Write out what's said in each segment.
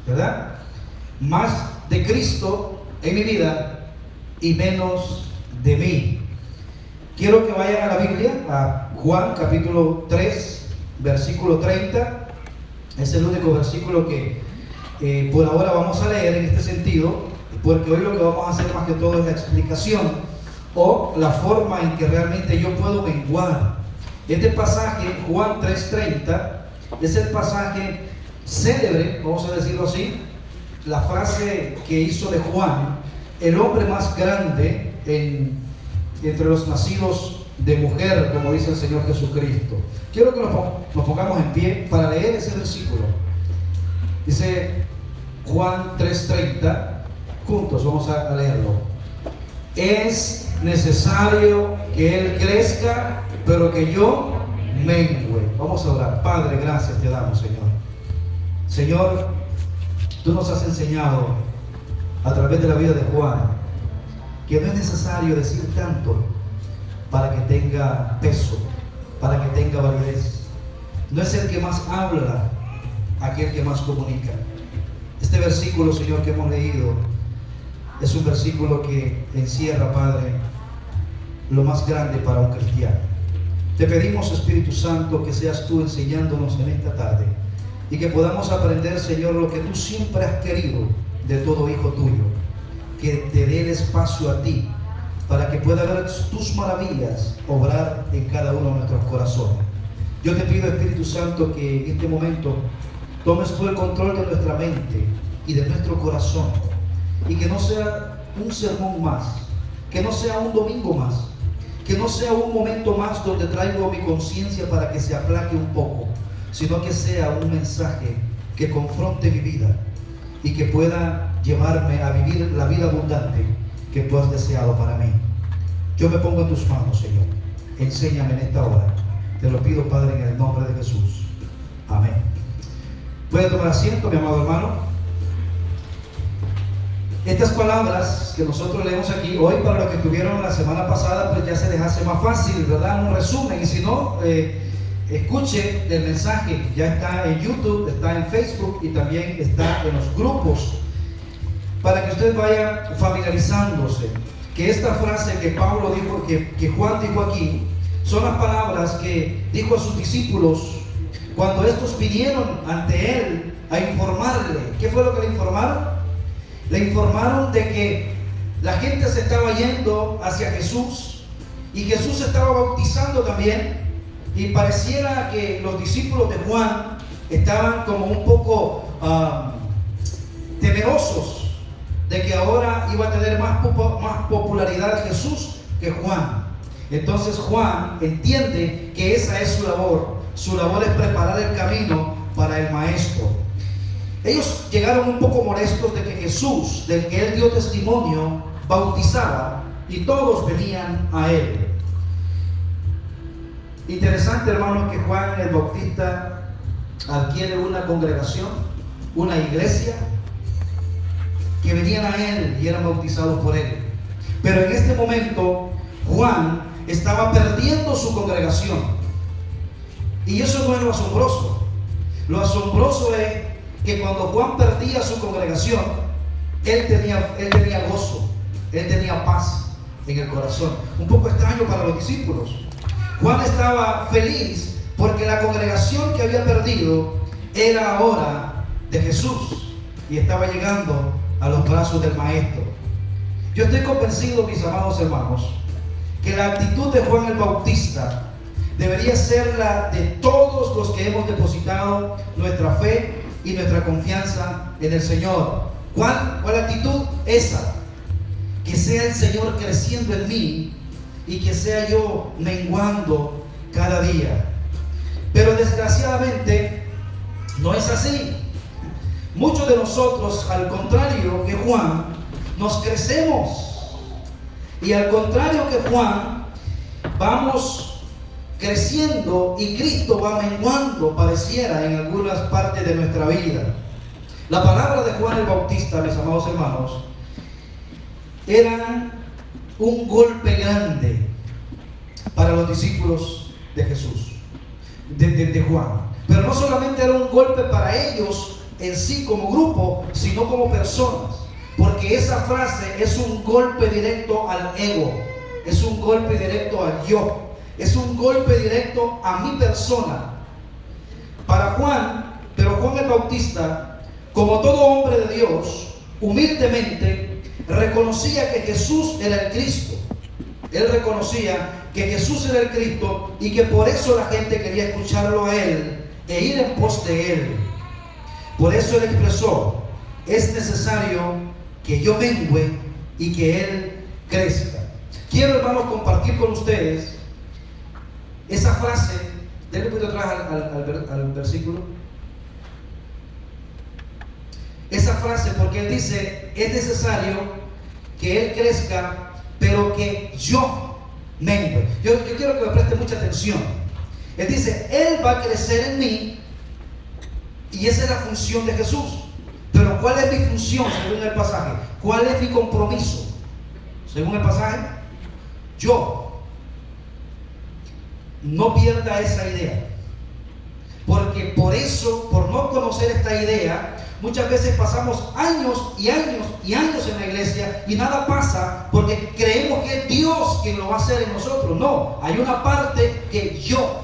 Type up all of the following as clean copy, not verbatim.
¿verdad? Más de Cristo en mi vida y menos de mí. Quiero que vayan a la Biblia, a Juan capítulo 3, versículo 30. Es el único versículo que por ahora vamos a leer en este sentido, porque hoy lo que vamos a hacer más que todo es la explicación o la forma en que realmente yo puedo menguar. Este pasaje, Juan 3:30, es el pasaje célebre, vamos a decirlo así, la frase que hizo de Juan, el hombre más grande entre los nacidos de mujer, como dice el Señor Jesucristo. Quiero que nos pongamos en pie para leer ese versículo. Dice Juan 3:30, juntos vamos a leerlo. Es necesario que Él crezca, pero que yo mengüe. Vamos a orar. Padre, gracias te damos, Señor. Señor, tú nos has enseñado a través de la vida de Juan que no es necesario decir tanto para que tenga peso, para que tenga validez. No es el que más habla, aquel que más comunica. Este versículo, Señor, que hemos leído es un versículo que encierra, Padre, lo más grande para un cristiano. Te pedimos, Espíritu Santo, que seas tú enseñándonos en esta tarde y que podamos aprender, Señor, lo que tú siempre has querido de todo hijo tuyo, que te dé el espacio a ti para que pueda ver tus maravillas obrar en cada uno de nuestros corazones. Yo te pido, Espíritu Santo, que en este momento tomes tú el control de nuestra mente y de nuestro corazón, y que no sea un sermón más, que no sea un domingo más, que no sea un momento más donde traigo mi conciencia para que se aplaque un poco, sino que sea un mensaje que confronte mi vida y que pueda llevarme a vivir la vida abundante que tú has deseado para mí. Yo me pongo en tus manos, Señor. Enséñame en esta hora. Te lo pido, Padre, en el nombre de Jesús. Amén. Puede tomar asiento, mi amado hermano. Estas palabras que nosotros leemos aquí hoy, para los que estuvieron la semana pasada, pues ya se les hace más fácil, ¿verdad? Un resumen. Y si no, escuche el mensaje. Ya está en YouTube, está en Facebook y también está en los grupos, para que usted vaya familiarizándose. Que esta frase que Pablo dijo, que Juan dijo aquí, son las palabras que dijo a sus discípulos cuando estos vinieron ante él a informarle. ¿Qué fue lo que le informaron? Le informaron de que la gente se estaba yendo hacia Jesús y Jesús se estaba bautizando también, y pareciera que los discípulos de Juan estaban como un poco temerosos de que ahora iba a tener más popularidad Jesús que Juan. Entonces Juan entiende que esa es su labor. Su labor es preparar el camino para el maestro. Ellos llegaron un poco molestos de que Jesús, del que él dio testimonio, bautizaba y todos venían a él. Interesante, hermano, que Juan el Bautista adquiere una congregación, una iglesia, que venían a él y eran bautizados por él. Pero en este momento Juan estaba perdiendo su congregación, y eso no es lo asombroso. Lo asombroso es que cuando Juan perdía su congregación, él tenía gozo, él tenía paz en el corazón. Un poco extraño para los discípulos. Juan estaba feliz porque la congregación que había perdido era ahora de Jesús y estaba llegando a los brazos del Maestro. Yo estoy convencido, mis amados hermanos, que la actitud de Juan el Bautista debería ser la de todos los que hemos depositado nuestra fe y nuestra confianza en el Señor. ¿Cuál actitud? Esa. Que sea el Señor creciendo en mí y que sea yo menguando cada día. Pero desgraciadamente no es así. Muchos de nosotros, al contrario que Juan, nos crecemos. Y al contrario que Juan, vamos creciendo y Cristo va menguando, pareciera, en algunas partes de nuestra vida. La palabra de Juan el Bautista, mis amados hermanos, era un golpe grande para los discípulos de Jesús, de Juan. Pero no solamente era un golpe para ellos en sí como grupo, sino como personas. Porque esa frase es un golpe directo al ego, es un golpe directo al yo, es un golpe directo a mi persona. Para Juan, pero Juan el Bautista, como todo hombre de Dios, humildemente reconocía que Jesús era el Cristo. Él reconocía que Jesús era el Cristo y que por eso la gente quería escucharlo a Él e ir en pos de Él. Por eso Él expresó: es necesario que yo mengüe y que Él crezca. Quiero, hermanos, compartir con ustedes esa frase. Denle un poquito atrás al versículo. Esa frase, porque Él dice: es necesario que Él crezca, pero que yo mengüe. Yo quiero que me preste mucha atención. Él dice: Él va a crecer en mí, y esa es la función de Jesús. Pero ¿cuál es mi función según el pasaje? ¿Cuál es mi compromiso según el pasaje? Yo. No pierda esa idea. Porque por eso, por no conocer esta idea, muchas veces pasamos años y años y años en la iglesia y nada pasa porque creemos que es Dios quien lo va a hacer en nosotros. No, hay una parte que yo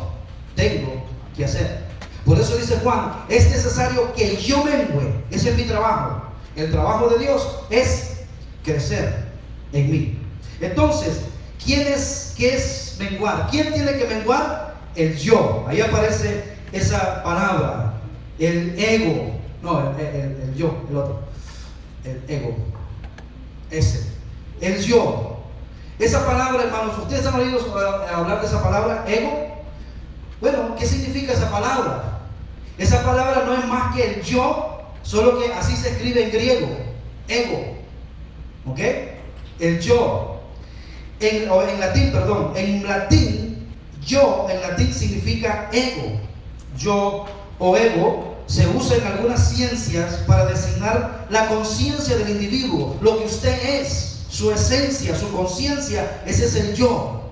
tengo que hacer. Por eso dice Juan: es necesario que yo mengüe. Ese es mi trabajo. El trabajo de Dios es crecer en mí. Entonces, ¿qué es menguar? ¿Quién tiene que menguar? El yo. Ahí aparece esa palabra, el ego. No, el yo, el otro. El ego. Ese. El yo. Esa palabra, hermanos, ¿ustedes han oído hablar de esa palabra, ego? Bueno, ¿qué significa esa palabra? Esa palabra no es más que el yo, solo que así se escribe en griego, ego. ¿Ok? El yo. En latín, perdón. En latín, yo en latín significa ego. Yo o ego se usa en algunas ciencias para designar la conciencia del individuo, lo que usted es, su esencia, su conciencia. Ese es el yo.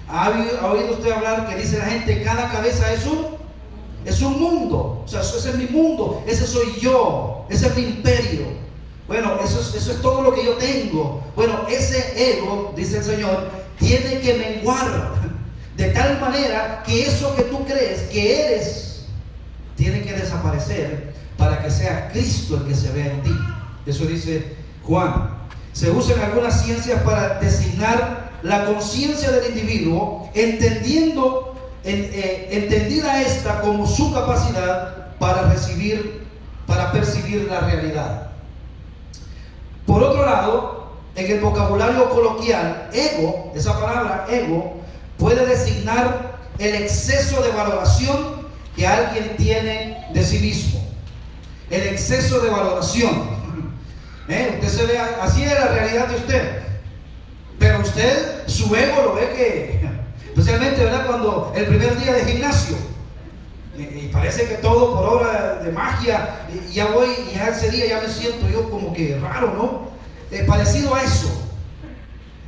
¿Ha oído usted hablar que dice la gente: cada cabeza es un mundo? O sea, ese es mi mundo, ese soy yo, ese es mi imperio. Bueno, eso es todo lo que yo tengo. Bueno, ese ego, dice el Señor, tiene que menguar de tal manera que eso que tú crees que eres tiene que desaparecer para que sea Cristo el que se vea en ti. Eso dice Juan. Se usa en algunas ciencias para designar la conciencia del individuo, entendida esta como su capacidad para percibir la realidad. Por otro lado, en el vocabulario coloquial, ego, esa palabra ego, puede designar el exceso de valoración que alguien tiene de sí mismo. El exceso de valoración. Usted se ve, así es la realidad de usted. Pero usted, su ego lo ve que, especialmente, ¿verdad?, cuando el primer día de gimnasio, y parece que todo por obra de magia, y ya voy, y ya ese día ya me siento yo como que raro, ¿no? Parecido a eso.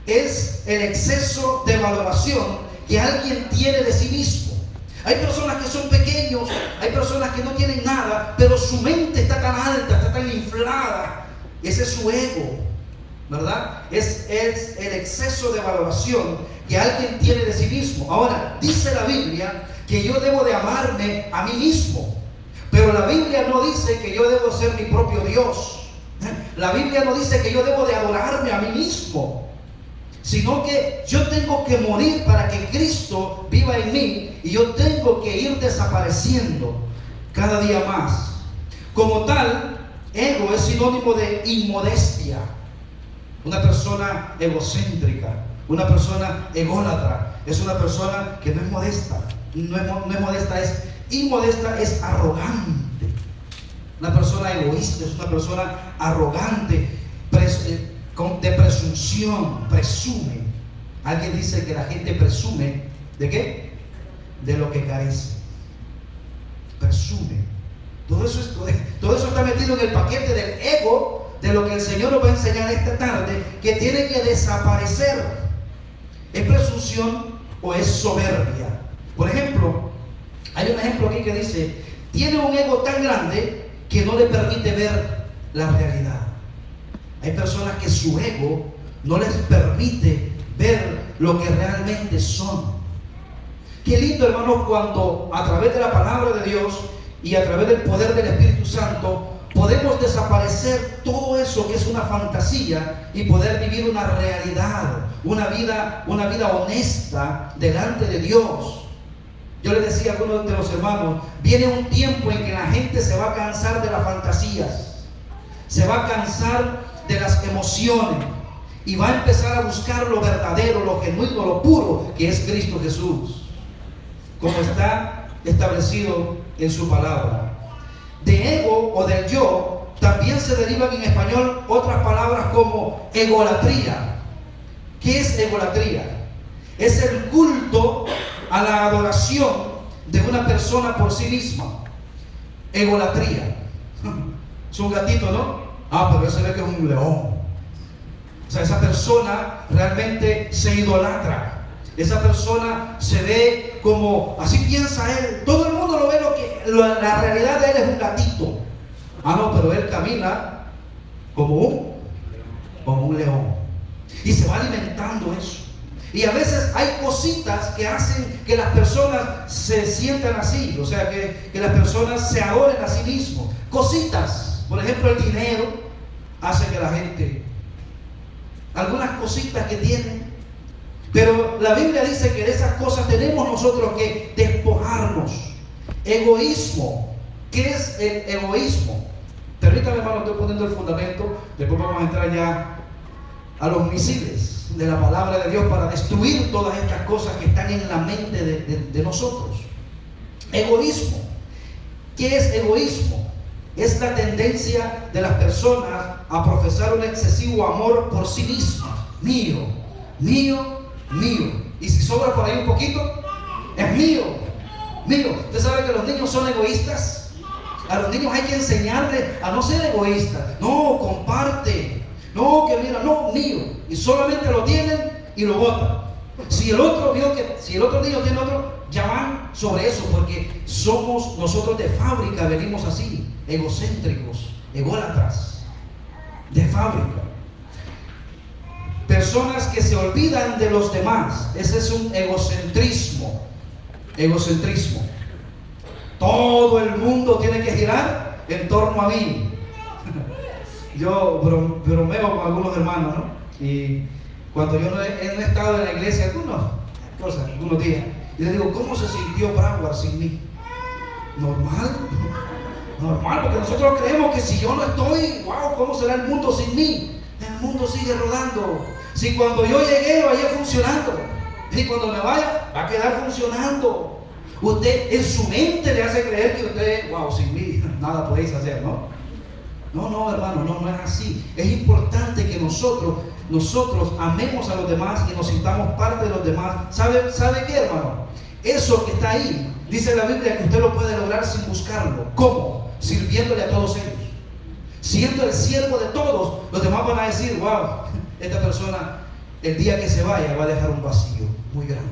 Es el exceso de valoración que alguien tiene de sí mismo. Hay personas que son pequeños, hay personas que no tienen nada, pero su mente está tan alta, está tan inflada. Ese es su ego, ¿verdad? Es el exceso de valoración que alguien tiene de sí mismo. Ahora, dice la Biblia que yo debo de amarme a mí mismo, pero la Biblia no dice que yo debo ser mi propio Dios. La Biblia no dice que yo debo de adorarme a mí mismo, sino que yo tengo que morir para que Cristo viva en mí, y yo tengo que ir desapareciendo cada día más. Como tal, ego es sinónimo de inmodestia. Una persona egocéntrica, una persona ególatra, es una persona que no es modesta. No es modesta, es inmodesta, es arrogante. Una persona egoísta es una persona arrogante, de presunción, presume. Alguien dice que la gente presume ¿de qué? De lo que carece. Presume. Todo eso está metido en el paquete del ego, de lo que el Señor nos va a enseñar esta tarde, que tiene que desaparecer. ¿Es presunción o es soberbia? Por ejemplo, hay un ejemplo aquí que dice: tiene un ego tan grande que no le permite ver la realidad. Hay personas que su ego no les permite ver lo que realmente son. Qué lindo, hermanos, cuando a través de la palabra de Dios y a través del poder del Espíritu Santo podemos desaparecer todo eso que es una fantasía y poder vivir una realidad, una vida honesta delante de Dios. Yo le decía a algunos de los hermanos, viene un tiempo en que la gente se va a cansar de las fantasías, se va a cansar de las emociones y va a empezar a buscar lo verdadero, lo genuino, lo puro, que es Cristo Jesús, como está establecido en su palabra. De ego o del yo también se derivan en español otras palabras como egolatría. ¿Qué es egolatría? Es el culto a la adoración de una persona por sí misma. Egolatría. Es un gatito, ¿no? Ah, pero ese ve que es un león. O sea, esa persona realmente se idolatra. Esa persona se ve como, así piensa él. Todo el mundo lo ve la realidad de él es un gatito. Ah, no, pero él camina como un león. Y se va alimentando eso. Y a veces hay cositas que hacen que las personas se sientan así. O sea, que las personas se adoren a sí mismos. Cositas, por ejemplo, el dinero hace que la gente, algunas cositas que tienen. Pero la Biblia dice que de esas cosas tenemos nosotros que despojarnos. Egoísmo. ¿Qué es el egoísmo? Permítame, hermano, estoy poniendo el fundamento. Después vamos a entrar ya a los misiles de la palabra de Dios para destruir todas estas cosas que están en la mente de nosotros. Egoísmo. ¿Qué es egoísmo? Es la tendencia de las personas a profesar un excesivo amor por sí mismas. Mío, mío, mío. Y si sobra por ahí un poquito, es mío, mío. Usted sabe que los niños son egoístas. A los niños hay que enseñarles a no ser egoístas. No, comparte. No, que mira, no, mío. Y solamente lo tienen y lo botan. Si el otro niño tiene otro, ya van sobre eso, porque somos nosotros de fábrica, venimos así, egocéntricos, ególatras, de fábrica. Personas que se olvidan de los demás. Ese es un egocentrismo. Egocentrismo. Todo el mundo tiene que girar en torno a mí. Yo bromeo con algunos hermanos, ¿no? Y cuando yo no he estado en la iglesia algunos días, y les digo, ¿cómo se sintió Broward sin mí? Normal, porque nosotros creemos que si yo no estoy, wow, ¿cómo será el mundo sin mí? El mundo sigue rodando. Si cuando yo llegué lo hallé funcionando, y cuando me vaya va a quedar funcionando. Usted en su mente le hace creer que usted, wow, sin mí nada podéis hacer, ¿no? No, hermano, no es así. Es importante que nosotros amemos a los demás y nos sintamos parte de los demás. ¿Sabe qué, hermano? Eso que está ahí, dice la Biblia que usted lo puede lograr sin buscarlo. ¿Cómo? Sirviéndole a todos ellos. Siendo el siervo de todos, los demás van a decir, wow, esta persona el día que se vaya va a dejar un vacío muy grande.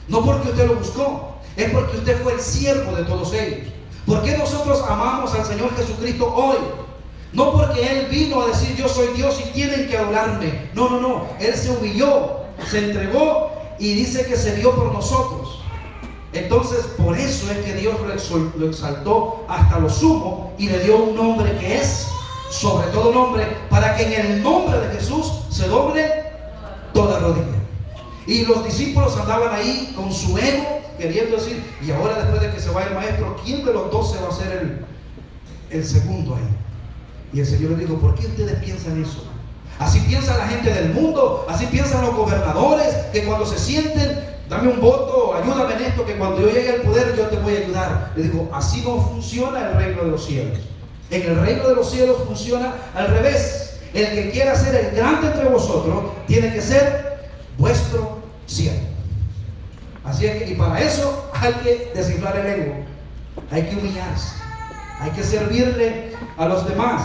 No porque usted lo buscó, es porque usted fue el siervo de todos ellos. ¿Por qué nosotros amamos al Señor Jesucristo hoy? No porque Él vino a decir yo soy Dios y tienen que adorarme. No. Él se humilló, se entregó y dice que se dio por nosotros. Entonces, por eso es que Dios lo exaltó hasta lo sumo y le dio un nombre que es sobre todo nombre, para que en el nombre de Jesús se doble toda rodilla. Y los discípulos andaban ahí con su ego, queriendo decir, y ahora después de que se vaya el maestro, ¿quién de los 12 va a ser el segundo ahí? Y el Señor les dijo, ¿por qué ustedes piensan eso? Así piensa la gente del mundo, así piensan los gobernadores, que cuando se sienten, dame un voto, ayúdame en esto, que cuando yo llegue al poder yo te voy a ayudar. Le digo, así no funciona el reino de los cielos. En el reino de los cielos funciona al revés. El que quiera ser el grande entre vosotros tiene que ser vuestro siervo. Así es que, y para eso hay que desinflar el ego, hay que humillarse, hay que servirle a los demás.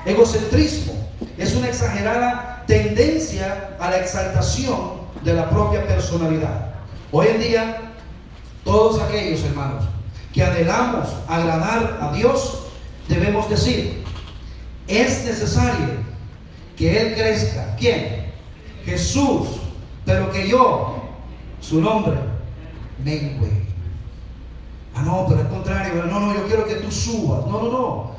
Egocentrismo es una exagerada tendencia a la exaltación de la propia personalidad. Hoy en día, todos aquellos hermanos que anhelamos agradar a Dios, debemos decir: es necesario que Él crezca. ¿Quién? Jesús. Pero que yo, su nombre, mengue. Ah, no, pero al contrario, no, yo quiero que tú subas. No.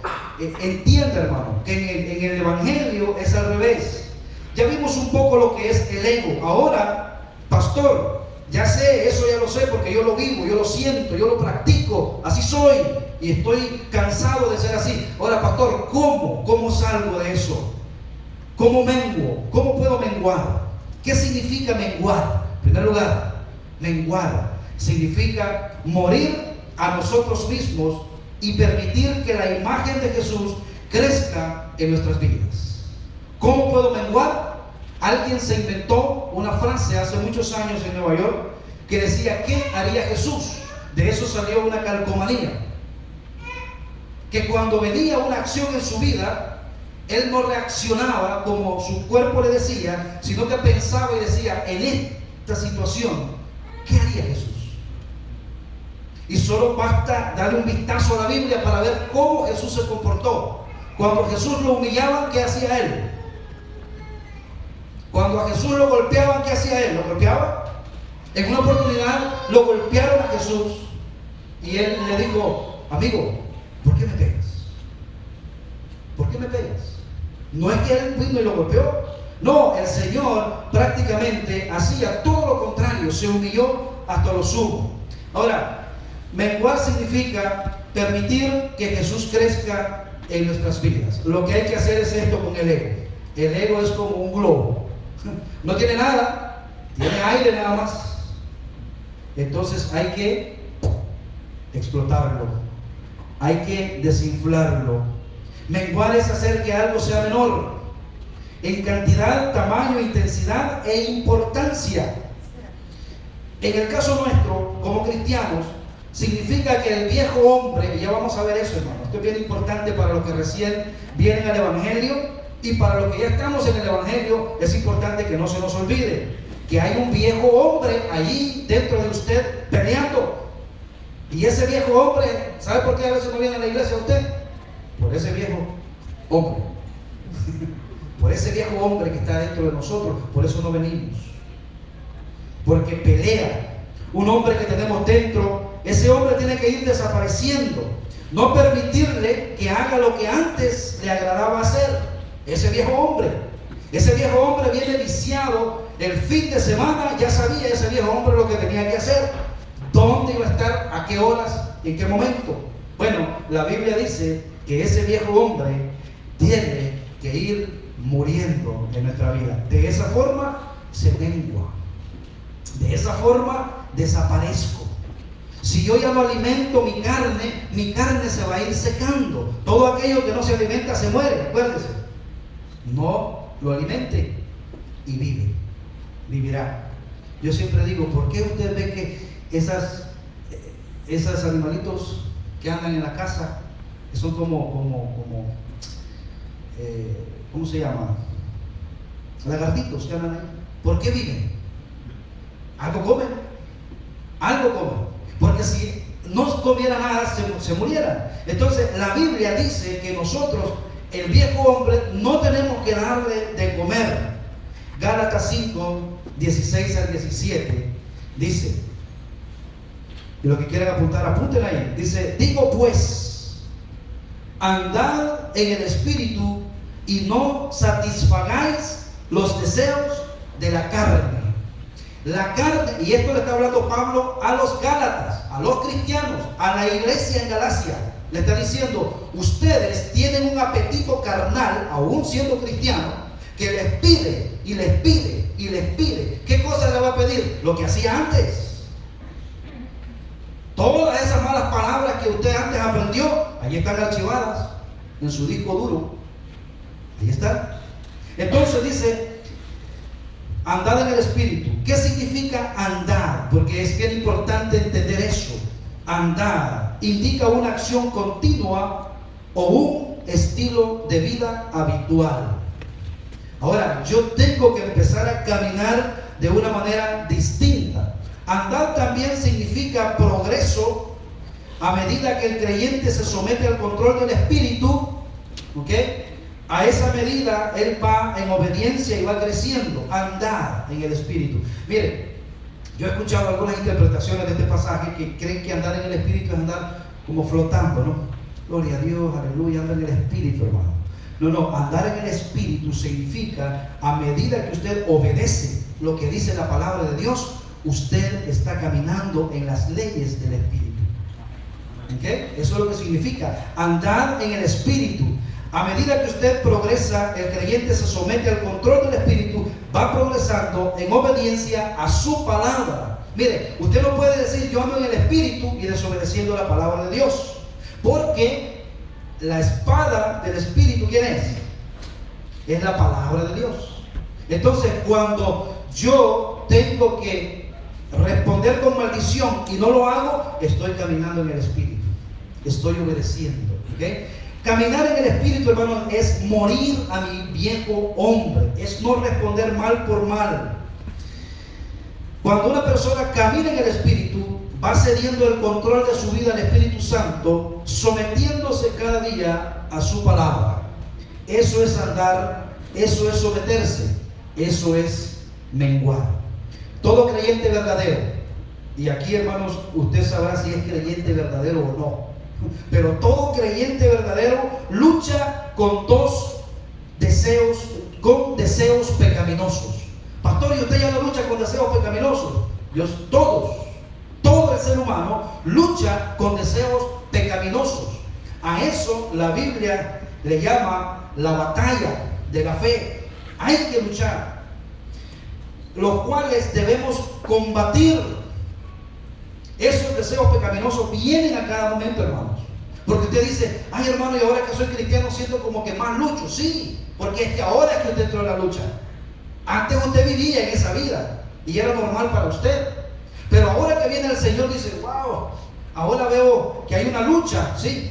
Entienda, hermano, que en el Evangelio es al revés. Ya vimos un poco lo que es el ego. Ahora, pastor, ya sé, eso ya lo sé porque yo lo vivo, yo lo siento, yo lo practico, así soy y estoy cansado de ser así. Ahora, pastor, ¿cómo salgo de eso? ¿Cómo menguo? ¿Cómo puedo menguar? ¿Qué significa menguar? En primer lugar, menguar significa morir a nosotros mismos y permitir que la imagen de Jesús crezca en nuestras vidas. ¿Cómo puedo menguar? Alguien se inventó una frase hace muchos años en Nueva York que decía: ¿qué haría Jesús? De eso salió una calcomanía, que cuando venía una acción en su vida, Él no reaccionaba como su cuerpo le decía, sino que pensaba y decía: en esta situación, ¿qué haría Jesús? Y solo basta darle un vistazo a la Biblia para ver cómo Jesús se comportó. Cuando Jesús lo humillaban, ¿qué hacía Él? Cuando a Jesús lo golpeaban, ¿qué hacía Él? ¿Lo golpeaba? En una oportunidad lo golpearon a Jesús y Él le dijo: amigo, ¿por qué me pegas? ¿Por qué me pegas? No es que Él vino y lo golpeó. No, el Señor prácticamente hacía todo lo contrario, se humilló hasta lo sumo. Ahora, menguar significa permitir que Jesús crezca en nuestras vidas. Lo que hay que hacer es esto con el ego. El ego es como un globo. No tiene nada, tiene aire nada más. Entonces hay que explotarlo, hay que desinflarlo. Menguar es hacer que algo sea menor en cantidad, tamaño, intensidad e importancia. En el caso nuestro, como cristianos, significa que el viejo hombre, y ya vamos a ver eso, hermano, esto es bien importante para los que recién vienen al Evangelio, y para los que ya estamos en el Evangelio, es importante que no se nos olvide que hay un viejo hombre allí dentro de usted peleando. Y ese viejo hombre, ¿sabe por qué a veces no viene a la iglesia usted? Por ese viejo hombre. Por ese viejo hombre que está dentro de nosotros. Por eso no venimos. Porque pelea. Un hombre que tenemos dentro, ese hombre tiene que ir desapareciendo. No permitirle que haga lo que antes le agradaba hacer. Ese viejo hombre viene viciado. El fin de semana ya sabía ese viejo hombre lo que tenía que hacer, dónde iba a estar, a qué horas, en qué momento. Bueno, la Biblia dice que ese viejo hombre tiene que ir muriendo en nuestra vida. De esa forma se mengua, de esa forma desaparezco. Si yo ya no alimento mi carne se va a ir secando. Todo aquello que no se alimenta se muere, acuérdese. No lo alimente y vivirá. Yo siempre digo: ¿por qué usted ve que esas animalitos que andan en la casa, que son ¿cómo se llama? Lagartitos que andan ahí. ¿Por qué viven? Algo comen. Porque si no comiera nada, se murieran. Entonces la Biblia dice que nosotros, el viejo hombre, no tenemos que darle de comer. Gálatas 5, 16 al 17 dice, y lo que quieran apuntar, apunten ahí. Dice: digo pues, andad en el Espíritu y no satisfagáis los deseos de la carne. La carne, y esto le está hablando Pablo a los Gálatas, a los cristianos, a la iglesia en Galacia. Le está diciendo: ustedes tienen un apetito carnal, aún siendo cristianos, que les pide y les pide y les pide. ¿Qué cosa le va a pedir? Lo que hacía antes. Todas esas malas palabras que usted antes aprendió, ahí están archivadas en su disco duro. Ahí están. Entonces dice: andad en el Espíritu. ¿Qué significa andar? Porque es bien importante entender eso. Andar indica una acción continua o un estilo de vida habitual. Ahora, yo tengo que empezar a caminar de una manera distinta. Andar también significa progreso, a medida que el creyente se somete al control del Espíritu, ¿ok? A esa medida él va en obediencia y va creciendo, andar en el Espíritu. Miren, yo he escuchado algunas interpretaciones de este pasaje que creen que andar en el Espíritu es andar como flotando, ¿no? Gloria a Dios, aleluya, anda en el Espíritu, hermano. No, andar en el Espíritu significa, a medida que usted obedece lo que dice la palabra de Dios, usted está caminando en las leyes del Espíritu. ¿Okay? Eso es lo que significa andar en el Espíritu. A medida que usted progresa, el creyente se somete al control del Espíritu, va progresando en obediencia a su palabra. Mire, usted no puede decir yo ando en el Espíritu y desobedeciendo la palabra de Dios, porque la espada del Espíritu, ¿quién es? Es la palabra de Dios. Entonces, cuando yo tengo que responder con maldición y no lo hago, estoy caminando en el Espíritu, estoy obedeciendo. ¿Okay? Caminar en el Espíritu, hermano, es morir a mi viejo hombre, es no responder mal por mal. Cuando una persona camina en el Espíritu, va cediendo el control de su vida al Espíritu Santo, sometiéndose cada día a su palabra. Eso es andar, eso es someterse, eso es menguar. Todo creyente verdadero, y aquí, hermanos, usted sabrá si es creyente verdadero o no, pero todo creyente verdadero lucha con dos deseos, con deseos pecaminosos. Pastor, ¿y usted ya no lucha con deseos pecaminosos? Dios, todo el ser humano lucha con deseos pecaminosos. A eso la Biblia le llama la batalla de la fe. Hay que luchar, los cuales debemos combatir. Esos deseos pecaminosos vienen a cada momento, hermanos. Porque usted dice, ay, hermano, y ahora que soy cristiano siento como que más lucho. Sí, porque es que ahora es que usted entró en la lucha. Antes usted vivía en esa vida y era normal para usted. Pero ahora que viene el Señor dice, wow, ahora veo que hay una lucha, sí.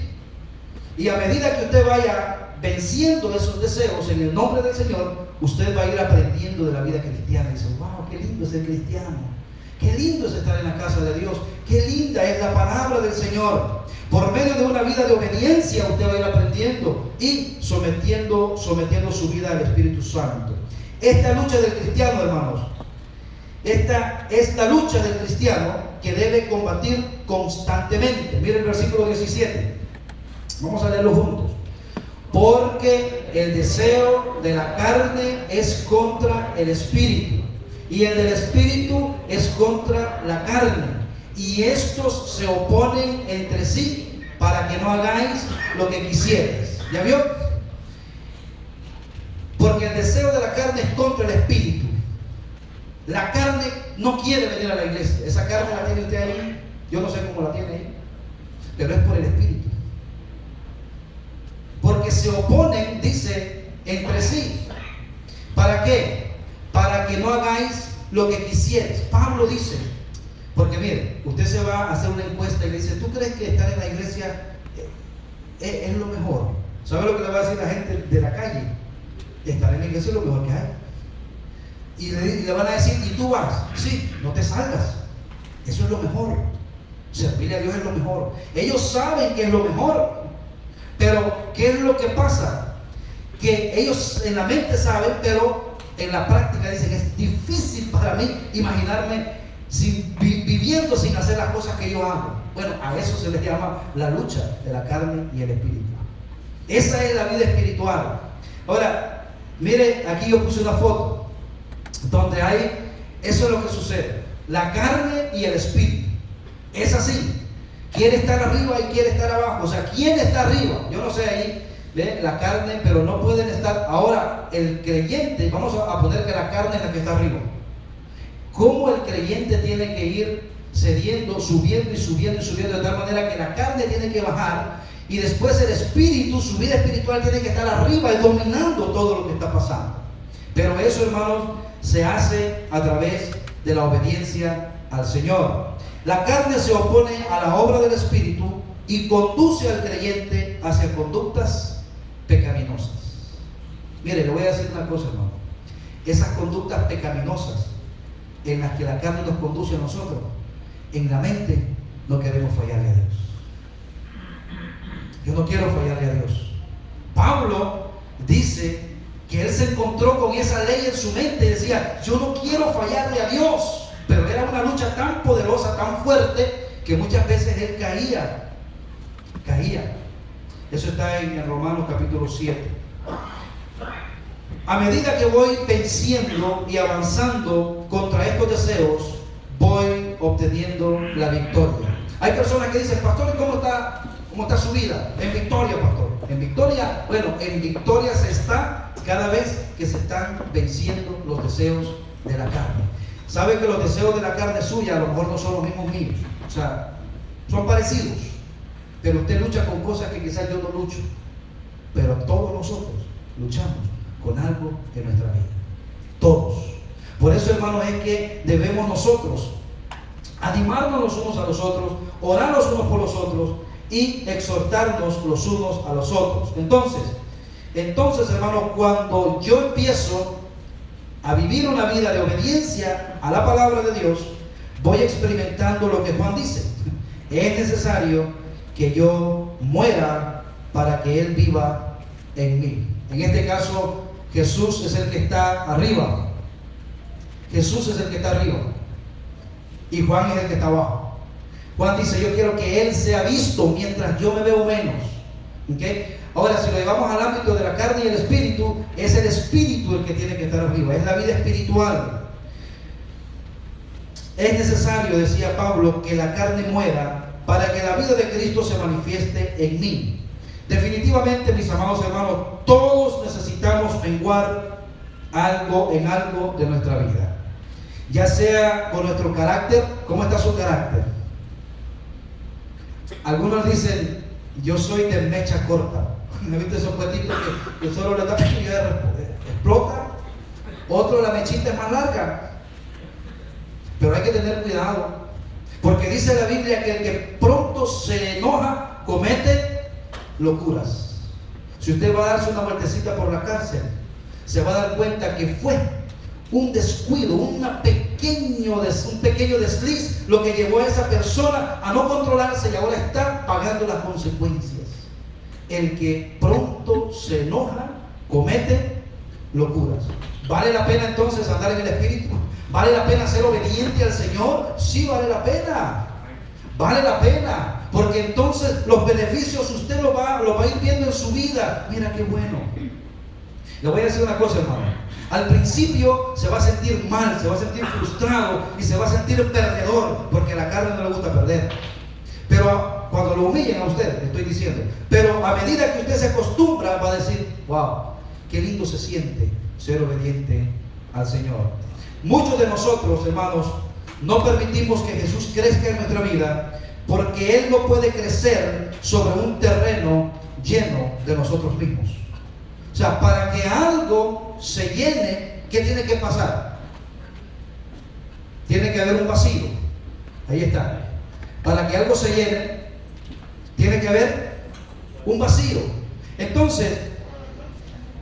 Y a medida que usted vaya venciendo esos deseos en el nombre del Señor, usted va a ir aprendiendo de la vida cristiana. Y dice, wow, qué lindo es ser cristiano. Qué lindo es estar en la casa de Dios. Qué linda es la palabra del Señor. Por medio de una vida de obediencia usted va a ir aprendiendo y sometiendo su vida al Espíritu Santo. Esta lucha del cristiano, hermanos, esta es la lucha del cristiano que debe combatir constantemente. Miren el versículo 17. Vamos a leerlo juntos. Porque el deseo de la carne es contra el Espíritu, y el del Espíritu es contra la carne, y estos se oponen entre sí para que no hagáis lo que quisierais. ¿Ya vio? Porque el deseo de la carne es contra el Espíritu. La carne no quiere venir a la iglesia. Esa carne la tiene usted ahí, yo no sé cómo la tiene ahí, pero es por el Espíritu. Porque se oponen, dice, entre sí. ¿Para qué? Para que no hagáis lo que quisierais. Pablo dice, porque mire, usted se va a hacer una encuesta y le dice, ¿tú crees que estar en la iglesia es lo mejor? ¿Sabe lo que le va a decir la gente de la calle? Estar en la iglesia es lo mejor que hay. Y le van a decir, ¿y tú vas? Sí, no te salgas. Eso es lo mejor. Servirle a Dios es lo mejor. Ellos saben que es lo mejor. Pero, ¿qué es lo que pasa? Que ellos en la mente saben, pero en la práctica dicen, es difícil para mí imaginarme viviendo sin hacer las cosas que yo hago. Bueno, a eso se les llama la lucha de la carne y el espíritu. Esa es la vida espiritual. Ahora, mire, aquí yo puse una foto donde hay, eso es lo que sucede, la carne y el espíritu. Es así. Quiere estar arriba y quiere estar abajo. O sea, ¿quién está arriba? Yo no sé ahí, ¿ve? La carne, pero no pueden estar. Ahora, el creyente, vamos a poner que la carne es la que está arriba. ¿Cómo el creyente tiene que ir cediendo, subiendo y subiendo y subiendo, de tal manera que la carne tiene que bajar y después el espíritu, su vida espiritual tiene que estar arriba y dominando todo lo que está pasando? Pero eso, hermanos, se hace a través de la obediencia al Señor. La carne se opone a la obra del Espíritu y conduce al creyente hacia conductas pecaminosas. Mire, le voy a decir una cosa, hermano. Esas conductas pecaminosas en las que la carne nos conduce a nosotros, en la mente no queremos fallarle a Dios. Yo no quiero fallarle a Dios. Pablo dice que él se encontró con esa ley en su mente y decía, yo no quiero fallarle a Dios. Pero era una lucha tan poderosa, tan fuerte, que muchas veces él caía. Eso está en Romanos capítulo 7. A medida que voy venciendo y avanzando contra estos deseos, voy obteniendo la victoria. Hay personas que dicen, pastor, ¿cómo está su vida? En victoria, pastor. En victoria, bueno, en victoria se está cada vez que se están venciendo los deseos de la carne. Sabe que los deseos de la carne suya a lo mejor no son los mismos míos. O sea, son parecidos. Pero usted lucha con cosas que quizás yo no lucho. Pero todos nosotros luchamos con algo en nuestra vida. Todos. Por eso, hermanos, es que debemos nosotros animarnos los unos a los otros, orar los unos por los otros y exhortarnos los unos a los otros. Entonces, hermanos, cuando yo empiezo a vivir una vida de obediencia a la palabra de Dios, voy experimentando lo que Juan dice. Es necesario que yo muera para que Él viva en mí. En este caso, Jesús es el que está arriba. Jesús es el que está arriba. Y Juan es el que está abajo. Juan dice, yo quiero que Él sea visto mientras yo me veo menos. ¿Okay? Ahora, si lo llevamos al ámbito de la carne y el espíritu, es el espíritu el que tiene que estar arriba. Es la vida espiritual. Es necesario, decía Pablo, que la carne muera para que la vida de Cristo se manifieste en mí. Definitivamente, mis amados hermanos, todos necesitamos menguar en algo de nuestra vida. Ya sea con nuestro carácter. ¿Cómo está su carácter? Algunos dicen, yo soy de mecha corta. ¿Me viste esos cuentitos que solo le da y explota? Otro, la mechita es más larga. Pero hay que tener cuidado, porque dice la Biblia que el que pronto se enoja comete locuras. Si usted va a darse una vueltecita por la cárcel, se va a dar cuenta que fue un descuido, un pequeño desliz lo que llevó a esa persona a no controlarse y ahora está pagando las consecuencias. El que pronto se enoja comete locuras. ¿Vale la pena entonces andar en el Espíritu? ¿Vale la pena ser obediente al Señor? Sí, vale la pena. Vale la pena. Porque entonces los beneficios usted lo va a ir viendo en su vida. Mira qué bueno. Le voy a decir una cosa, hermano. Al principio se va a sentir mal, se va a sentir frustrado y se va a sentir perdedor, porque a la carne no le gusta perder. Pero cuando lo humillen a usted, le estoy diciendo, pero a medida que usted se acostumbra, va a decir, wow, qué lindo se siente ser obediente al Señor. Muchos de nosotros, hermanos, no permitimos que Jesús crezca en nuestra vida porque Él no puede crecer sobre un terreno lleno de nosotros mismos. O sea, para que algo se llene, ¿qué tiene que pasar? Tiene que haber un vacío. Ahí está. Para que algo se llene, tiene que haber un vacío. Entonces,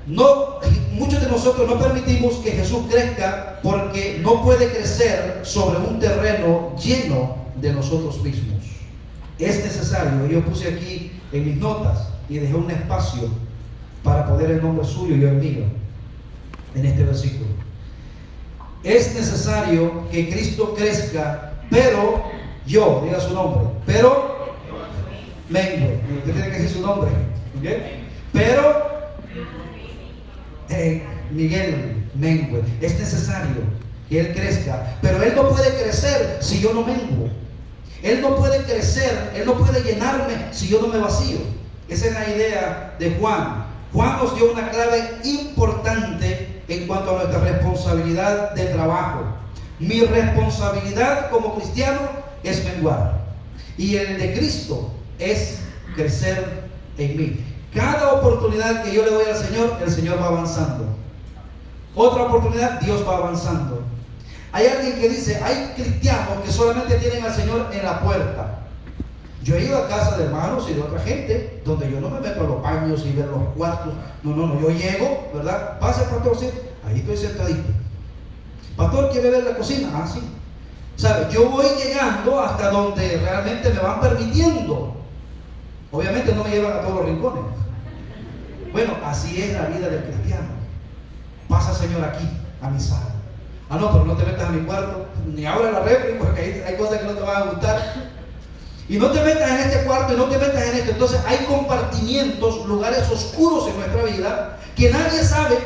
muchos de nosotros no permitimos que Jesús crezca porque no puede crecer sobre un terreno lleno de nosotros mismos. Es necesario, yo puse aquí en mis notas y dejé un espacio para poner el nombre suyo y el mío en este versículo. Es necesario que Cristo crezca, pero yo, diga su nombre, pero mengue. Usted tiene que decir su nombre, ¿okay? Pero Miguel mengue. Es necesario que Él crezca, pero Él no puede crecer si yo no menguo. Él no puede crecer, Él no puede llenarme si yo no me vacío. Esa es la idea de Juan. Juan nos dio una clave importante en cuanto a nuestra responsabilidad de trabajo. Mi responsabilidad como cristiano es menguar, y el de Cristo es crecer en mí. Cada oportunidad que yo le doy al Señor, el Señor va avanzando. Otra oportunidad, Dios va avanzando. Hay alguien que dice, hay cristianos que solamente tienen al Señor en la puerta. Yo he ido a casa de hermanos y de otra gente donde yo no me meto a los baños y ver los cuartos. No, yo llego, ¿verdad? Pasa, pastor, sí, ahí estoy sentadito. Pastor, ¿quiere ver la cocina? Ah, sí. ¿Sabe? Yo voy llegando hasta donde realmente me van permitiendo. Obviamente no me llevan a todos los rincones. Bueno, así es la vida del cristiano. Pasa, Señor, aquí, a mi sala. Ah, no, pero no te metas a mi cuarto, ni abra la refri, porque ahí hay cosas que no te van a gustar. Y no te metas en este cuarto, y no te metas en este. Entonces hay compartimientos, lugares oscuros en nuestra vida, que nadie sabe,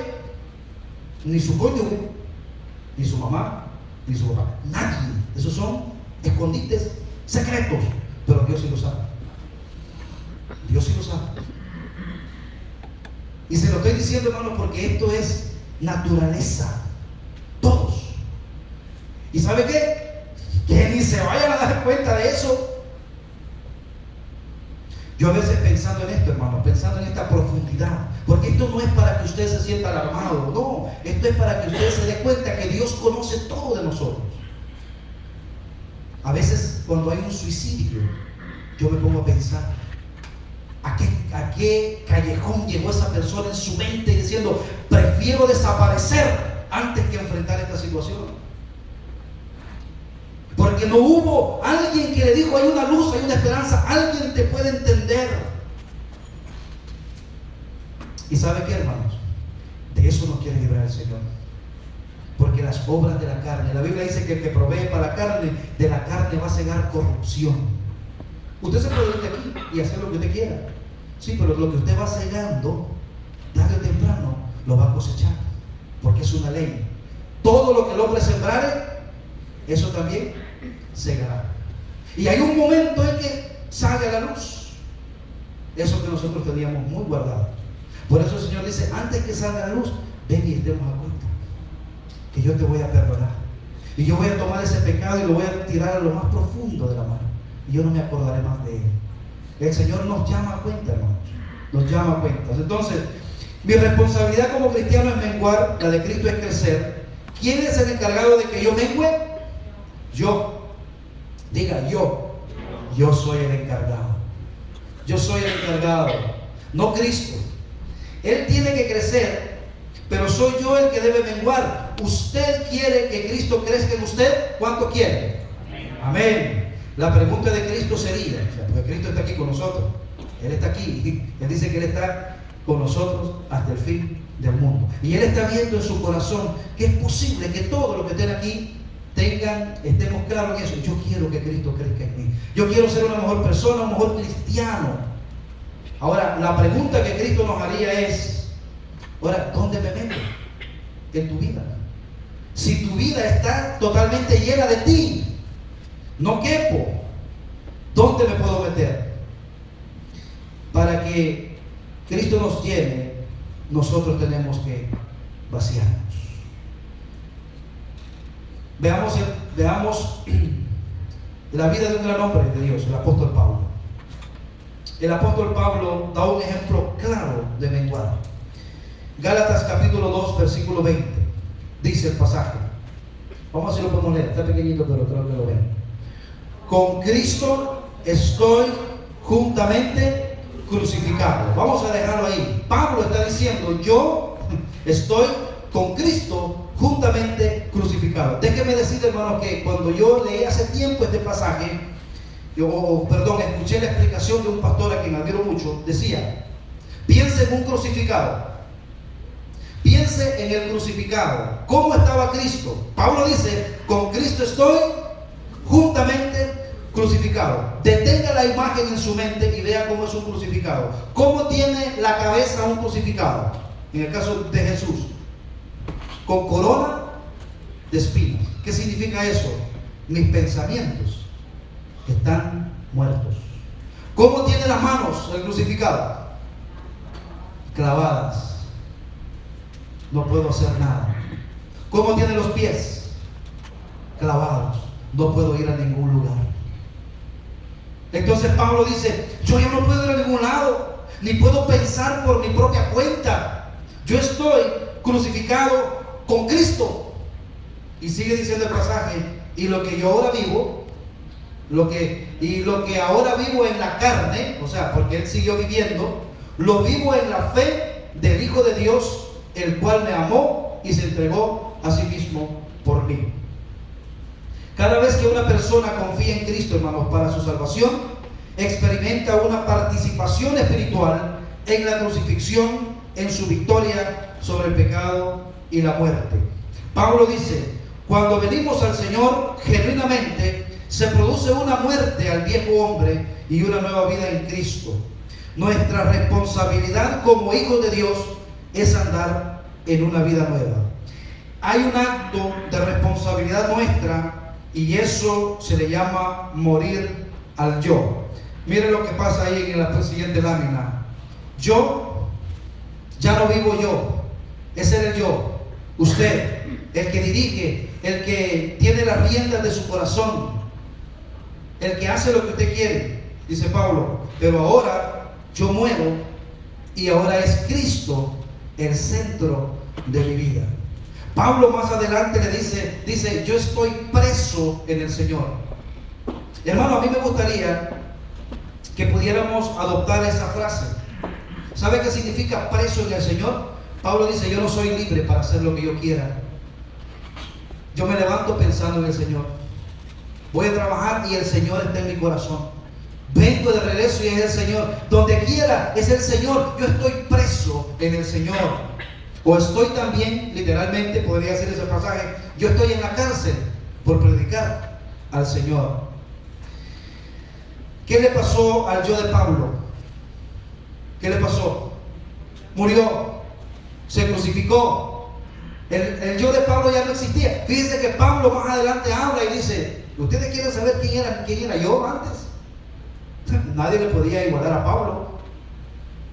ni su cónyuge, ni su mamá, ni su papá. Nadie. Esos son escondites secretos. Pero Dios sí lo sabe. Dios sí lo sabe. Y se lo estoy diciendo, hermano, porque esto es naturaleza. Todos. ¿Y sabe qué? Que ni se vayan a dar cuenta de eso. Yo a veces pensando en esto, hermano, pensando en esta profundidad, porque esto no es para que usted se sienta alarmado, no, esto es para que usted se dé cuenta que Dios conoce todo de nosotros. A veces cuando hay un suicidio, yo me pongo a pensar, ¿a qué callejón llegó esa persona en su mente diciendo, prefiero desaparecer antes que enfrentar esta situación? Porque no hubo alguien que le dijo, hay una luz, hay una esperanza, alguien te puede entender. ¿Y sabe qué, hermanos? De eso nos quiere librar el Señor. Porque las obras de la carne, la Biblia dice que el que provee para la carne, de la carne va a cegar corrupción. Usted se puede ir de aquí y hacer lo que usted quiera. Sí, pero lo que usted va cegando, tarde o temprano, lo va a cosechar. Porque es una ley. Todo lo que el hombre sembrare, eso también cegará. Y hay un momento en que sale a la luz eso que nosotros teníamos muy guardado. Por eso el Señor dice, antes que salga a la luz, ven y estemos a cuenta, que yo te voy a perdonar. Y yo voy a tomar ese pecado y lo voy a tirar a lo más profundo de la mano. Y yo no me acordaré más de él. El Señor nos llama a cuenta, hermanos. Nos llama a cuenta. Entonces, mi responsabilidad como cristiano es menguar, la de Cristo es crecer. ¿Quién es el encargado de que yo mengüe? Yo. Diga yo. Yo soy el encargado. Yo soy el encargado. No Cristo. Él tiene que crecer, pero soy yo el que debe menguar. ¿Usted quiere que Cristo crezca en usted? ¿Cuánto quiere? Amén. La pregunta de Cristo sería, porque Cristo está aquí con nosotros. Él está aquí. Él dice que Él está con nosotros hasta el fin del mundo. Y Él está viendo en su corazón que es posible que todo lo que estén aquí estemos claros en eso. Yo quiero que Cristo crezca en mí. Yo quiero ser una mejor persona, un mejor cristiano. Ahora, la pregunta que Cristo nos haría es, ahora, ¿dónde me meto en tu vida? Si tu vida está totalmente llena de ti, no quepo, ¿dónde me puedo meter? Para que Cristo nos llene, nosotros tenemos que vaciarnos. Veamos la vida de un gran hombre de Dios, el apóstol Pablo. El apóstol Pablo da un ejemplo claro de menguar. Gálatas capítulo 2, versículo 20. Dice el pasaje. Vamos a ver si lo podemos leer. Está pequeñito, pero creo que lo ven. Con Cristo estoy juntamente crucificado. Vamos a dejarlo ahí. Pablo está diciendo, yo estoy con Cristo juntamente crucificado. Déjeme decir, hermanos, que cuando yo leí hace tiempo este pasaje, escuché la explicación de un pastor a quien admiro mucho, decía, piense en un crucificado. Piense en el crucificado. ¿Cómo estaba Cristo? Pablo dice, con Cristo estoy juntamente crucificado. Detenga la imagen en su mente y vea cómo es un crucificado. ¿Cómo tiene la cabeza un crucificado? En el caso de Jesús, con corona de espinas. ¿Qué significa eso? Mis pensamientos están muertos. ¿Cómo tiene las manos el crucificado? Clavadas. No puedo hacer nada. ¿Cómo tiene los pies? Clavados. No puedo ir a ningún lugar. Entonces Pablo dice, yo ya no puedo ir a ningún lado, ni puedo pensar por mi propia cuenta. Yo estoy crucificado con Cristo. Y sigue diciendo el pasaje, y lo que yo ahora vivo, lo que ahora vivo en la carne, o sea, porque él siguió viviendo, lo vivo en la fe del Hijo de Dios, el cual me amó y se entregó a sí mismo por mí. Cada vez que una persona confía en Cristo, hermanos, para su salvación, experimenta una participación espiritual en la crucifixión, en su victoria sobre el pecado y la muerte. Pablo dice, cuando venimos al Señor genuinamente, se produce una muerte al viejo hombre y una nueva vida en Cristo. Nuestra responsabilidad como hijos de Dios es andar en una vida nueva. Hay un acto de responsabilidad nuestra y eso se le llama morir al yo. Miren lo que pasa ahí en la siguiente lámina. Yo, ya no vivo yo, ese era el yo. Usted, el que dirige, el que tiene las riendas de su corazón, el que hace lo que usted quiere, dice Pablo. Pero ahora yo muero y ahora es Cristo el centro de mi vida. Pablo más adelante le dice, yo estoy preso en el Señor. Hermano, a mí me gustaría que pudiéramos adoptar esa frase. ¿Sabe qué significa preso en el Señor? Pablo dice, yo no soy libre para hacer lo que yo quiera. Yo me levanto pensando en el Señor. Voy a trabajar y el Señor está en mi corazón. Vengo de regreso y es el Señor. Donde quiera es el Señor. Yo estoy preso en el Señor. O estoy también, literalmente, podría ser ese pasaje, yo estoy en la cárcel por predicar al Señor. ¿Qué le pasó al yo de Pablo? ¿Qué le pasó? Murió, se crucificó. El yo de Pablo ya no existía. Fíjense que Pablo más adelante habla y dice, ¿ustedes quieren saber quién era yo antes? Nadie le podía igualar a Pablo.